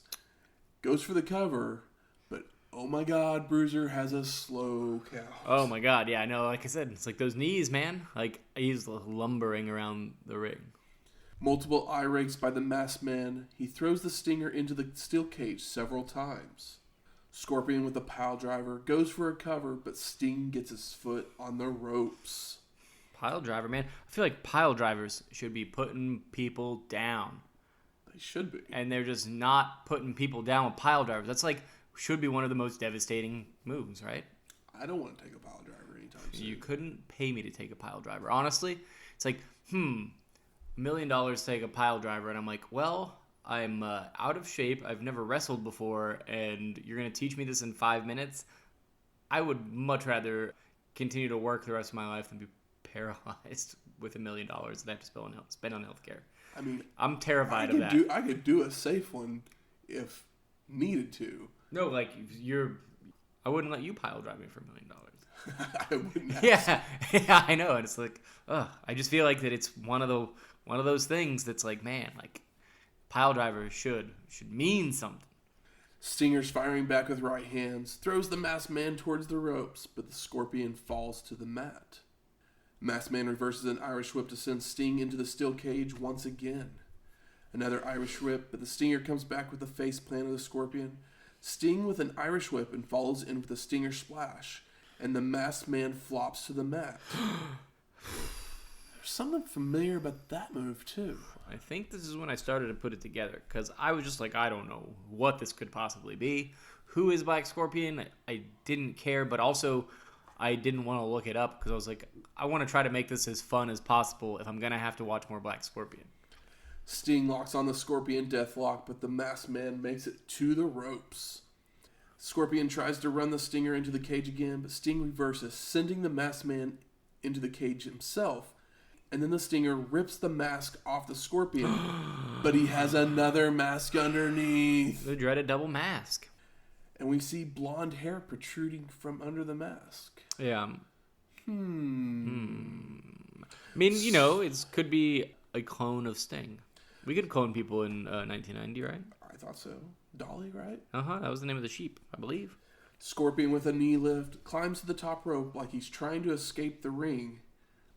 Goes for the cover, but oh my god, Bruiser has a slow count. Oh my god, yeah, I know, like I said, it's like those knees, man. Like, he's lumbering around the ring. Multiple eye rakes by the Masked Man. He throws the Stinger into the steel cage several times. Scorpion with a pile driver goes for a cover, but Sting gets his foot on the ropes. Pile driver, man. I feel like pile drivers should be putting people down. They should be. And they're just not putting people down with pile drivers. That's should be one of the most devastating moves, right? I don't want to take a pile driver anytime soon. You couldn't pay me to take a pile driver. Honestly, it's like, $1 million to take a pile driver, and I'm like, well, I'm out of shape. I've never wrestled before, and you're going to teach me this in 5 minutes? I would much rather continue to work the rest of my life than be paralyzed with $1 million that I have to spend on healthcare. I mean, I'm terrified of that. I could do a safe one if needed to. No, I wouldn't let you pile drive me for $1 million. I wouldn't ask. Yeah, I know. And it's like, I just feel like that it's one of those things that's like, man, like pile drivers should mean something. Stinger's firing back with right hands, throws the Masked Man towards the ropes, but the Scorpion falls to the mat. Masked Man reverses an Irish whip to send Sting into the steel cage once again. Another Irish whip, but the Stinger comes back with the face plant of the Scorpion. Sting with an Irish whip and follows in with a Stinger splash, and the Masked Man flops to the mat. There's something familiar about that move, too. I think this is when I started to put it together, because I was just like, I don't know what this could possibly be. Who is Black Scorpion? I didn't care, but also I didn't want to look it up, because I was like, I want to try to make this as fun as possible if I'm going to have to watch more Black Scorpion. Sting locks on the Scorpion deathlock, but the Masked Man makes it to the ropes. Scorpion tries to run the Stinger into the cage again, but Sting reverses, sending the Masked Man into the cage himself. And then the Stinger rips the mask off the Scorpion, but he has another mask underneath. The dreaded double mask. And we see blonde hair protruding from under the mask. Yeah. I mean, it could be a clone of Sting. We could clone people in 1990, right? I thought so. Dolly, right? That was the name of the sheep, I believe. Scorpion with a knee lift climbs to the top rope like he's trying to escape the ring.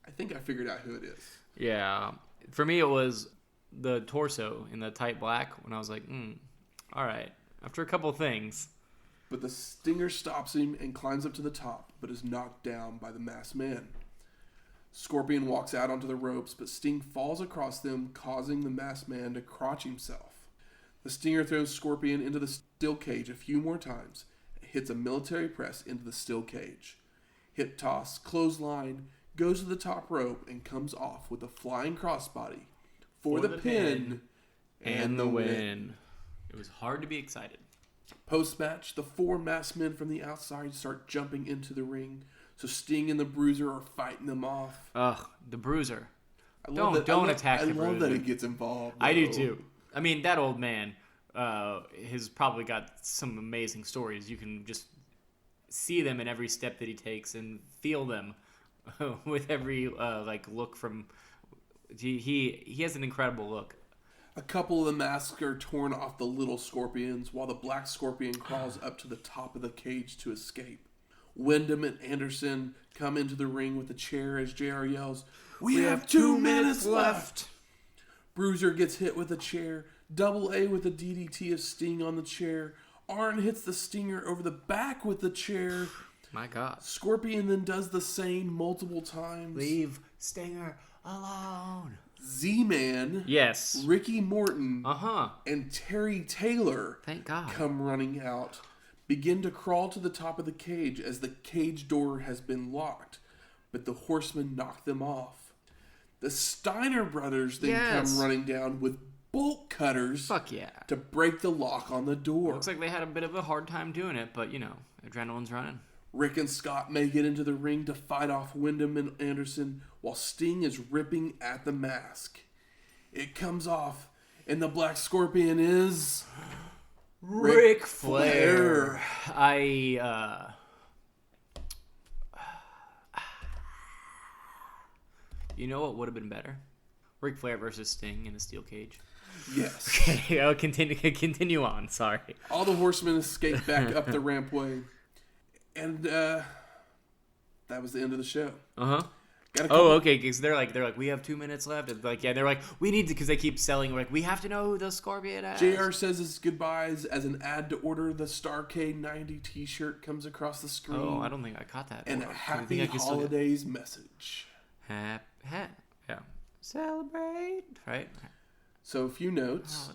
I think I figured out who it is. Yeah. For me, it was the torso in the tight black when I was like, all right. After a couple things. But the Stinger stops him and climbs up to the top, but is knocked down by the Masked Man. Scorpion walks out onto the ropes, but Sting falls across them, causing the Masked Man to crotch himself. The Stinger throws Scorpion into the steel cage a few more times and hits a military press into the steel cage. Hip toss, clothesline, goes to the top rope and comes off with a flying crossbody for the pin and the win. It was hard to be excited. Post-match, the four Masked Men from the outside start jumping into the ring, so Sting and the Bruiser are fighting them off. Ugh, the Bruiser. Don't attack the Bruiser. I love that he gets involved. I do too. I mean, that old man has probably got some amazing stories. You can just see them in every step that he takes and feel them. with every look from. He has an incredible look. A couple of the masks are torn off the little scorpions, while the black scorpion crawls up to the top of the cage to escape. Wyndham and Anderson come into the ring with a chair as JR yells, "We have 2 minutes left!" Bruiser gets hit with a chair. Double A with a DDT of Sting on the chair. Arn hits the Stinger over the back with the chair. My God. Scorpion then does the same multiple times. Leave Stinger alone. Z-Man, yes, Ricky Morton, and Terry Taylor, thank God, come running out, begin to crawl to the top of the cage as the cage door has been locked, but the Horsemen knock them off. The Steiner Brothers then come running down with bolt cutters to break the lock on the door. Looks like they had a bit of a hard time doing it, but, adrenaline's running. Rick and Scott may get into the ring to fight off Wyndham and Anderson while Sting is ripping at the mask. It comes off, and the Black Scorpion is... Ric Flair. You know what would have been better? Ric Flair versus Sting in a steel cage. Yes. Okay, I'll continue on. Sorry. All the Horsemen escape back up the rampway. And that was the end of the show. Okay. Because they're like, we have 2 minutes left. And they're like, we need to, because they keep selling. Like, we have to know who the Scorpion is. JR says his goodbyes as an ad to order. The Starrcade 90 T-shirt comes across the screen. Oh, I don't think I caught that. And a happy holidays message. Celebrate, right? So a few notes.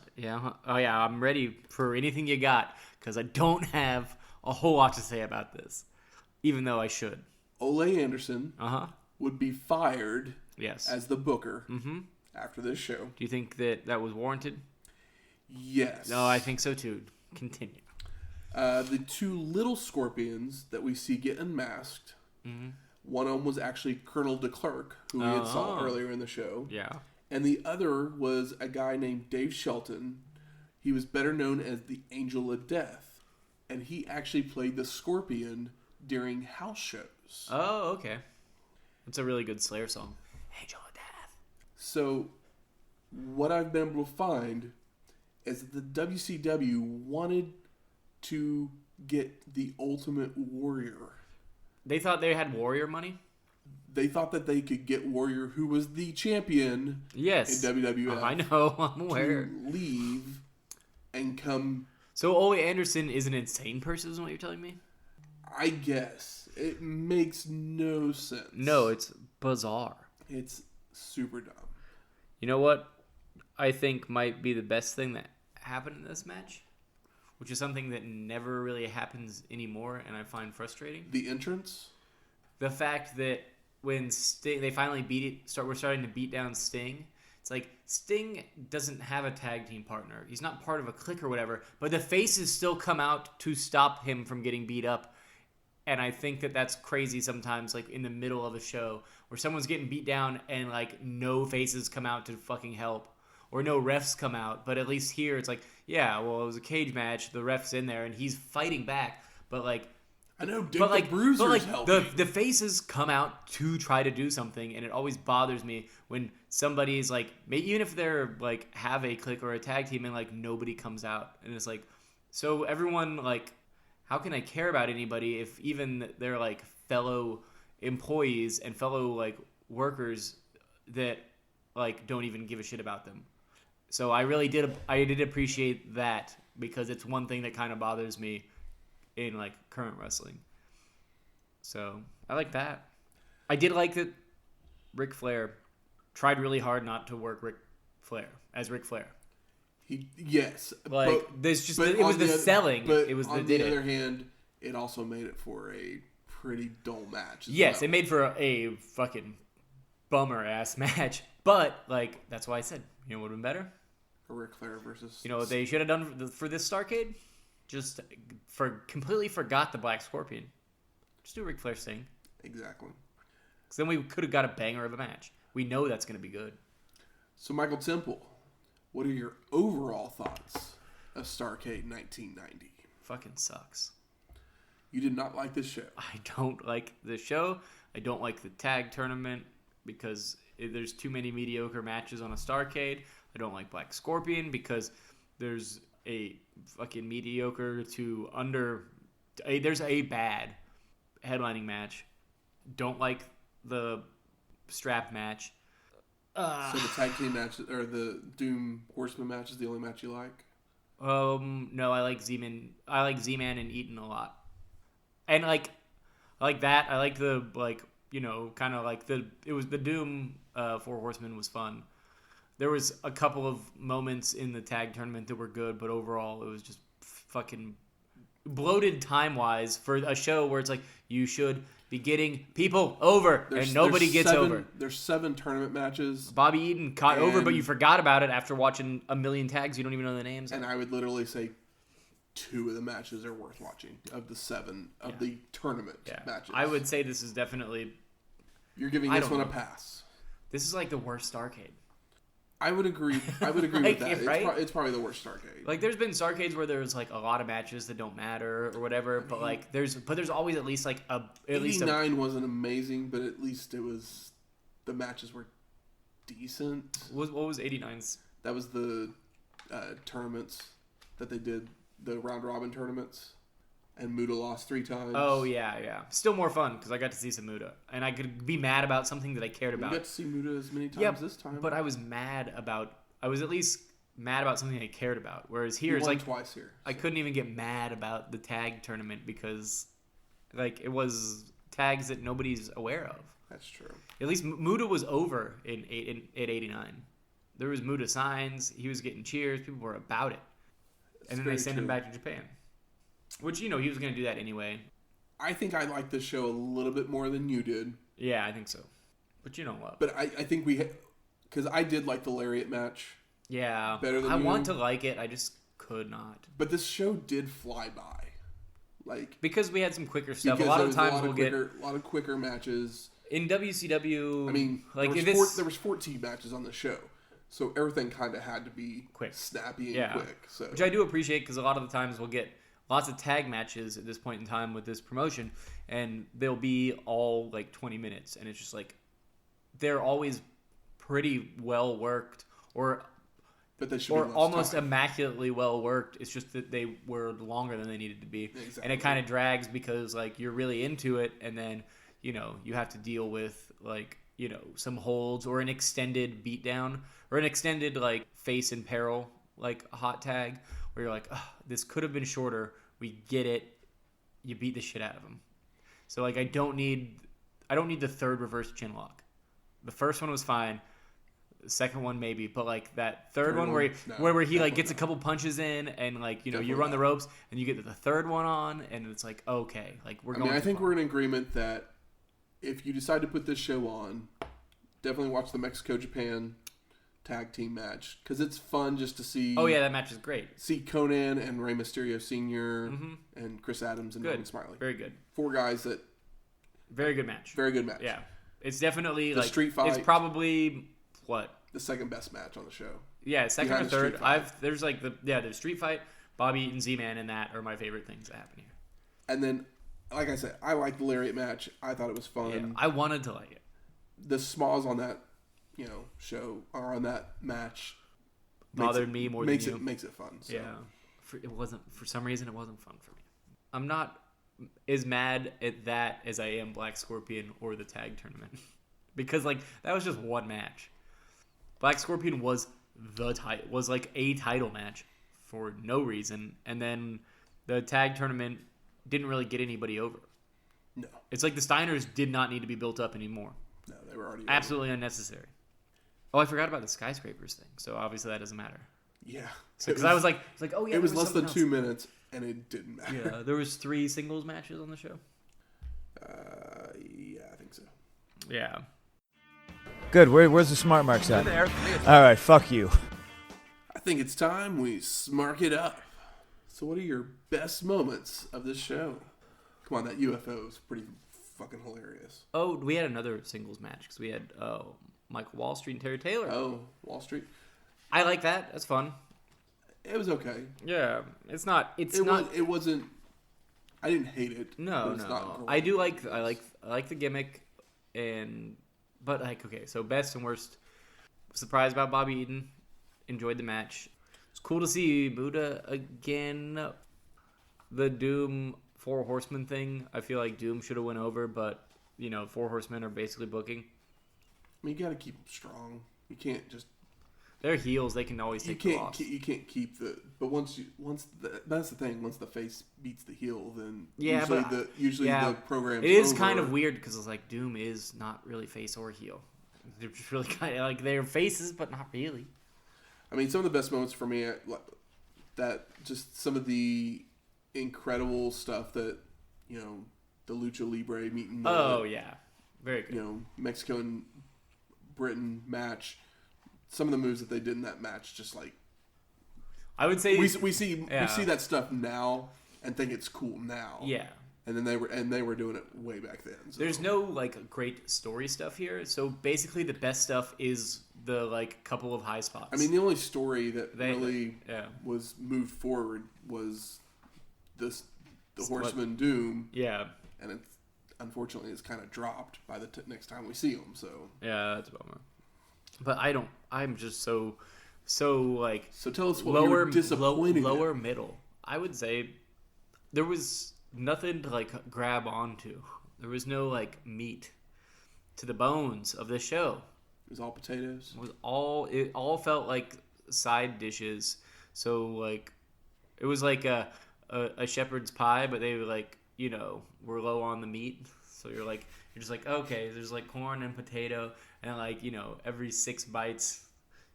I'm ready for anything you got, because I don't have a whole lot to say about this, even though I should. Ole Anderson would be fired as the booker after this show. Do you think that was warranted? Yes. No, I think so too. Continue. The 2 little scorpions that we see get unmasked, one of them was actually Colonel DeKlerk, who we had saw earlier in the show. Yeah. And the other was a guy named Dave Shelton. He was better known as the Angel of Death. And he actually played the Scorpion during house shows. Oh, okay. That's a really good Slayer song. Angel of Death. So, what I've been able to find is that the WCW wanted to get the Ultimate Warrior. They thought they had Warrior money? They thought that they could get Warrior, who was the champion in WWF. I know, I'm aware. To leave and come... So Ole Anderson is an insane person, is what you're telling me? I guess. It makes no sense. No, it's bizarre. It's super dumb. You know what I think might be the best thing that happened in this match? Which is something that never really happens anymore, and I find frustrating. The entrance? The fact that when Sting, they finally we're starting to beat down Sting. It's like, Sting doesn't have a tag team partner. He's not part of a clique or whatever. But the faces still come out to stop him from getting beat up. And I think that that's crazy sometimes, like, in the middle of a show, where someone's getting beat down and, like, no faces come out to fucking help. Or no refs come out. But at least here, it's like, yeah, well, it was a cage match. The ref's in there, and he's fighting back. But, like... I know, Dick the Bruisier's helping. The faces come out to try to do something, and it always bothers me when somebody's like, even if they're like have a clique or a tag team, and like nobody comes out, and it's like, so everyone, like, how can I care about anybody if even they're like fellow employees and fellow like workers that like don't even give a shit about them. So I did appreciate that, because it's one thing that kind of bothers me in like current wrestling. So I like that. I did like that Ric Flair tried really hard not to work Ric Flair as Ric Flair. Yes, like there's just it was the selling. But it was on the other hand, it also made it for a pretty dull match. Yes, it made for a fucking bummer ass match. But like that's why I said, you know what would have been better? A Ric Flair versus. You know what they should have done for this Starrcade? Just completely forgot the Black Scorpion. Just do Ric Flair Sting. Exactly. Because then we could have got a banger of a match. We know that's going to be good. So, Michael Temple, what are your overall thoughts of Starrcade 1990? Fucking sucks. You did not like this show. I don't like the show. I don't like the tag tournament because there's too many mediocre matches on a Starrcade. I don't like Black Scorpion because there's a fucking mediocre to there's a bad headlining match. Don't like the strap match. So the tag team match or the Doom Horseman match is the only match you like? No, I like Z-Man. I like Z-Man and Eaton a lot, and I like that. I like the kind of like it was the Doom 4 Horsemen was fun. There was a couple of moments in the tag tournament that were good, but overall it was just fucking bloated time-wise for a show where it's like you should be getting people over, and nobody gets over. There's 7 tournament matches. Bobby Eaton caught over, but you forgot about it after watching a million tags. You don't even know the names. And I would literally say 2 of the matches are worth watching of the 7 of the tournament matches. I would say this is definitely... You're giving this one a pass. This is like the worst Starrcade. I would agree. With that. Right? It's probably the worst Starrcade. Like, there's been Starrcades where there's like a lot of matches that don't matter or whatever, but like there's always at least like at least 89 wasn't amazing, but at least it was the matches were decent. What was 89's? That was the tournaments that they did, the round robin tournaments. And Muta lost 3 times. Oh, yeah. Still more fun because I got to see some Muta. And I could be mad about something that I cared about. You got to see Muta as many times this time. But I was at least mad about something I cared about. Whereas here, it's like twice here. So. I couldn't even get mad about the tag tournament because like it was tags that nobody's aware of. That's true. At least Muta was over at 89. There was Muta signs. He was getting cheers. People were about it. And then they sent him back to Japan. Which, he was going to do that anyway. I think I liked this show a little bit more than you did. Yeah, I think so. But you know what? But I think because I did like the Lariat match. Yeah. Better than I want to like it. I just could not. But this show did fly by. Because we had some quicker stuff. A lot of times we'll get... A lot of quicker matches. In WCW... I mean, there was 14 matches on the show. So everything kind of had to be quick, snappy and quick. So. Which I do appreciate because a lot of the times we'll get... lots of tag matches at this point in time with this promotion, and they'll be all like 20 minutes, and it's just like they're always pretty well worked, or almost immaculately well worked. It's just that they were longer than they needed to be, exactly. And it kind of drags because like you're really into it, and then you have to deal with like some holds or an extended beatdown or an extended like face in peril like a hot tag. Where you're like, oh, this could have been shorter. We get it. You beat the shit out of them. So like, I don't need the third reverse chin lock. The first one was fine. The second one maybe, but like that third one where he like gets a couple punches in and like you run the ropes and you get the third one on and it's like okay, like we're going. I think we're in agreement that if you decide to put this show on, definitely watch the Mexico-Japan tag team match because it's fun just to see. Oh yeah, that match is great. See Konan and Rey Mysterio Sr. And Chris Adams and Smiley. Very good. 4 guys that. Very good match. Very good match. Yeah, it's definitely the like street fight. It's probably the second best match on the show. Yeah, second or third. There's like the street fight. Bobby Eaton, Z-Man, and that are my favorite things that happen here. And then, like I said, I liked the Lariat match. I thought it was fun. Yeah, I wanted to like it. The smalls on that. Show or on that match bothered me more than you. Makes it fun. So. Yeah, for some reason it wasn't fun for me. I'm not as mad at that as I am Black Scorpion or the tag tournament because like that was just one match. Black Scorpion was like a title match for no reason, and then the tag tournament didn't really get anybody over. No, it's like the Steiners did not need to be built up anymore. No, they were already absolutely unnecessary. Oh, I forgot about the Skyscrapers thing. So obviously that doesn't matter. Yeah. Because I was like, oh yeah. It was less than 2 minutes, and it didn't matter. Yeah, there was 3 singles matches on the show. Yeah, I think so. Yeah. Good. Where's the smart marks at? There. All right. Fuck you. I think it's time we smark it up. So, what are your best moments of this show? Come on, that UFO is pretty fucking hilarious. Oh, we had another singles match because we had Michael Wallstreet and Terry Taylor. Oh, Wallstreet. I like that. That's fun. It was okay. Yeah, it's not. It wasn't. I didn't hate it. No. I do like. I like the gimmick. But like, okay, so best and worst. Surprised about Bobby Eaton. Enjoyed the match. It's cool to see Muta again. The Doom 4 Horsemen thing, I feel like Doom should have went over, but 4 Horsemen are basically booking. I mean, you got to keep them strong. You can't just. They're heels. They can always take the loss. You can't keep the. But that's the thing. Once the face beats the heel, then usually the program. It is kind of weird because it's like Doom is not really face or heel. They're just really kind of like they're faces, but not really. I mean, some of the best moments for me, that just some of the incredible stuff that the Lucha Libre meeting. Very good. Mexico and Britain match. Some of the moves that they did in that match, just like I would say we see that stuff now and think it's cool now. Yeah. And then they were doing it way back then. So. There's no like great story stuff here. So basically, the best stuff is the like couple of high spots. I mean, the only story that was moved forward was the Horseman Doom. Yeah. And unfortunately it's kind of dropped by the next time we see him. So yeah, that's a bummer. But I'm just so like. So tell us what you were disappointed. Lower middle. I would say there was nothing to like grab onto. There was no like meat to the bones of the show. It was all potatoes. It all felt like side dishes. So like it was like a shepherd's pie, but they were like were low on the meat. So you're just like, okay, there's like corn and potato, and like every 6 bites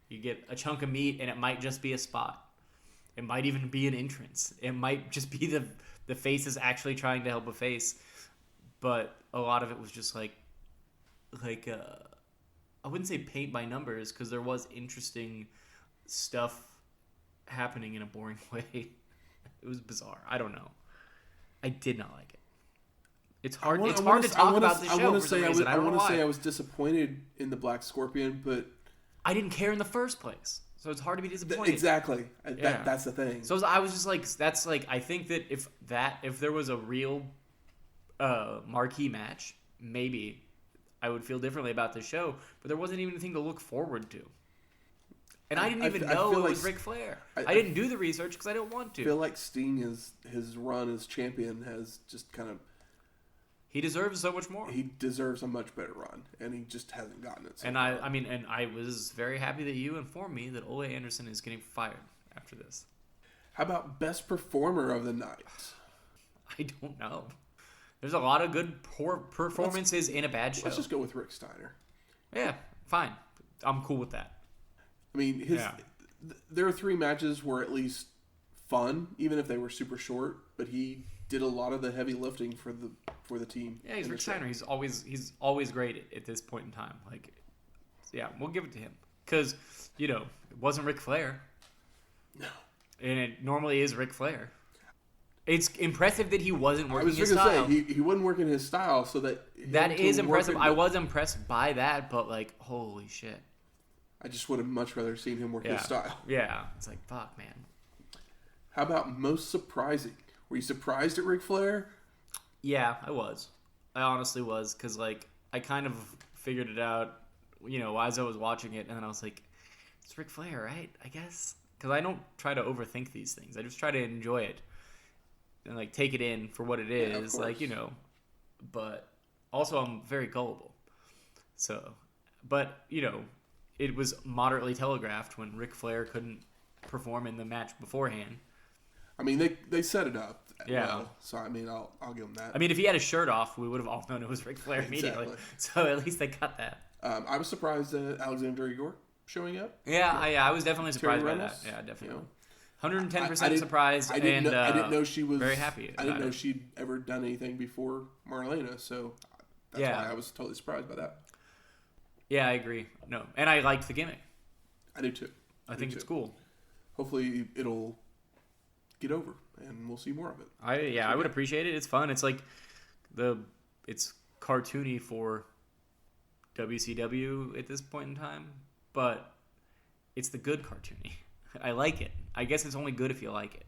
you get a chunk of meat, and it might just be a spot. It might even be an entrance. It might just be the face is actually trying to help a face, but a lot of it was just like I wouldn't say paint by numbers because there was interesting stuff happening in a boring way. It was bizarre. I don't know. I did not like it. It's hard to talk about the show. I want to say I was disappointed in the Black Scorpion, but I didn't care in the first place. So it's hard to be disappointed. Exactly. That's the thing. So I was just like, that's like, I think that if there was a real marquee match, maybe I would feel differently about the show. But there wasn't even anything to look forward to. And I didn't even know it was Ric Flair. I didn't do the research because I didn't want to. I feel like Sting, his run as champion has just kind of... He deserves so much more. He deserves a much better run, and he just hasn't gotten it. And I was very happy that you informed me that Ole Anderson is getting fired after this. How about best performer of the night? I don't know. There's a lot of good poor performances in a bad show. Let's just go with Rick Steiner. Yeah, fine. I'm cool with that. I mean, there are 3 matches were at least fun, even if they were super short. But he did a lot of the heavy lifting for the team. Yeah, he's Rick Steiner. He's always great at this point in time. Like, yeah, we'll give it to him because it wasn't Ric Flair. No, and it normally is Ric Flair. It's impressive that he wasn't working his style. I was going to say, he wasn't working his style, so that is impressive. I was impressed by that, but like, holy shit. I just would have much rather seen him work his style. Yeah, it's like, fuck, man. How about most surprising? Were you surprised at Ric Flair? Yeah, I was. I honestly was, because like, I kind of figured it out, as I was watching it, and then I was like, it's Ric Flair, right? I guess. Because I don't try to overthink these things. I just try to enjoy it. And like take it in for what it is, but also I'm very gullible. So, but it was moderately telegraphed when Ric Flair couldn't perform in the match beforehand. I mean, they set it up. Yeah. Well, so I mean, I'll give them that. I mean, if he had his shirt off, we would have all known it was Ric Flair immediately. Exactly. So at least they got that. I was surprised at Alexandria York showing up. Yeah, I was definitely surprised by that. Yeah, definitely. 110% surprised. I didn't know she was very happy. I didn't know she'd ever done anything before Marlena, so that's why I was totally surprised by that. Yeah, I agree. No, and I liked the gimmick. I do too. I think it's cool. Hopefully, it'll get over, and we'll see more of it. I would appreciate it. It's fun. It's like it's cartoony for WCW at this point in time, but it's the good cartoony. I like it. I guess it's only good if you like it.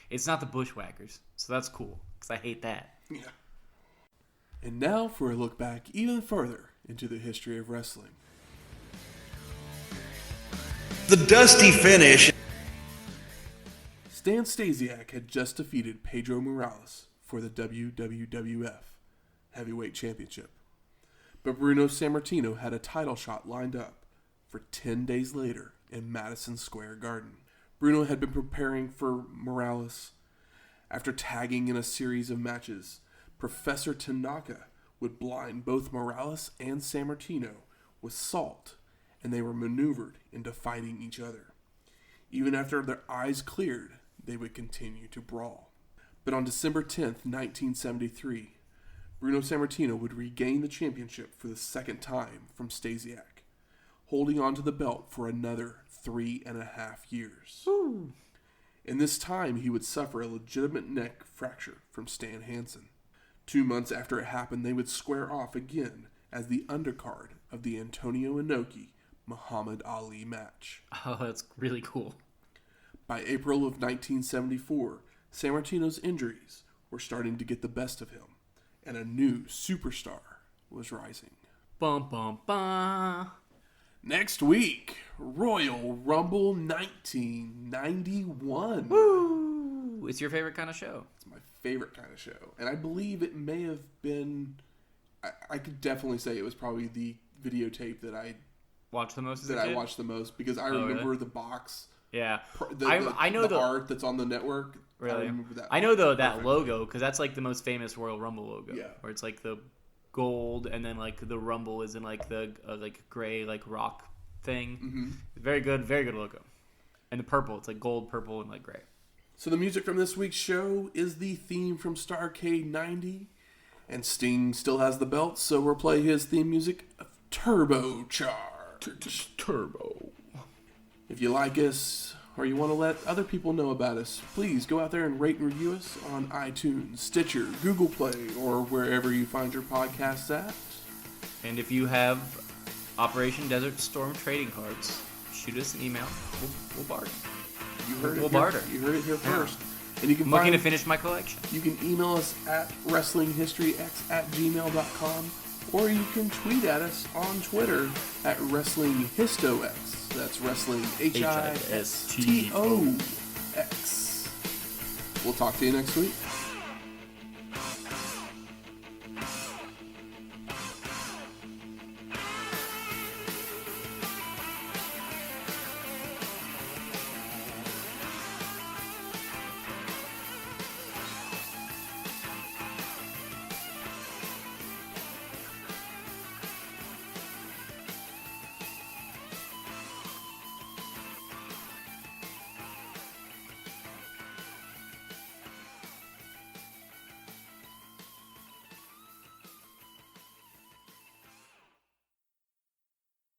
It's not the Bushwhackers, so that's cool, because I hate that. Yeah. And now for a look back even further into the history of wrestling. The dusty finish. Stan Stasiak had just defeated Pedro Morales for the WWF Heavyweight Championship. But Bruno Sammartino had a title shot lined up for 10 days later in Madison Square Garden. Bruno had been preparing for Morales. After tagging in a series of matches, Professor Tanaka would blind both Morales and Sammartino with salt, and they were maneuvered into fighting each other. Even after their eyes cleared, they would continue to brawl. But on December 10th, 1973, Bruno Sammartino would regain the championship for the second time from Stasiak, holding on to the belt for another 3.5 years. Ooh. In this time, he would suffer a legitimate neck fracture from Stan Hansen. 2 months after it happened, they would square off again as the undercard of the Antonio Inoki Muhammad Ali match. Oh, that's really cool. By April of 1974, Sammartino's injuries were starting to get the best of him, and a new superstar was rising. Bum, bum, bum. Next week, Royal Rumble 1991. Woo! It's your favorite kind of show. It's my favorite kind of show. And I believe it may have been... I could definitely say it was probably the videotape that I... Watched the most? I watched the most, because I remember really? The box... Yeah, I know the art that's on the network. Really, I remember that. I know that logo, because that's like the most famous Royal Rumble logo. Yeah, where it's like the gold, and then like the Rumble is in like the like gray like rock thing. Mm-hmm. Very good logo. And the purple, it's like gold, purple, and like gray. So the music from this week's show is the theme from Starrcade 90, and Sting still has the belt, so we'll play his theme music, Turbocharged. Turbo. If you like us, or you want to let other people know about us, please go out there and rate and review us on iTunes, Stitcher, Google Play, or wherever you find your podcasts at. And if you have Operation Desert Storm trading cards, shoot us an email. We'll barter. We'll barter. You heard it here first. And you can I'm looking to finish my collection. You can email us at wrestlinghistoryx@gmail.com, or you can tweet at us on Twitter at WrestlingHistoX. That's wrestling HISTOX. We'll talk to you next week.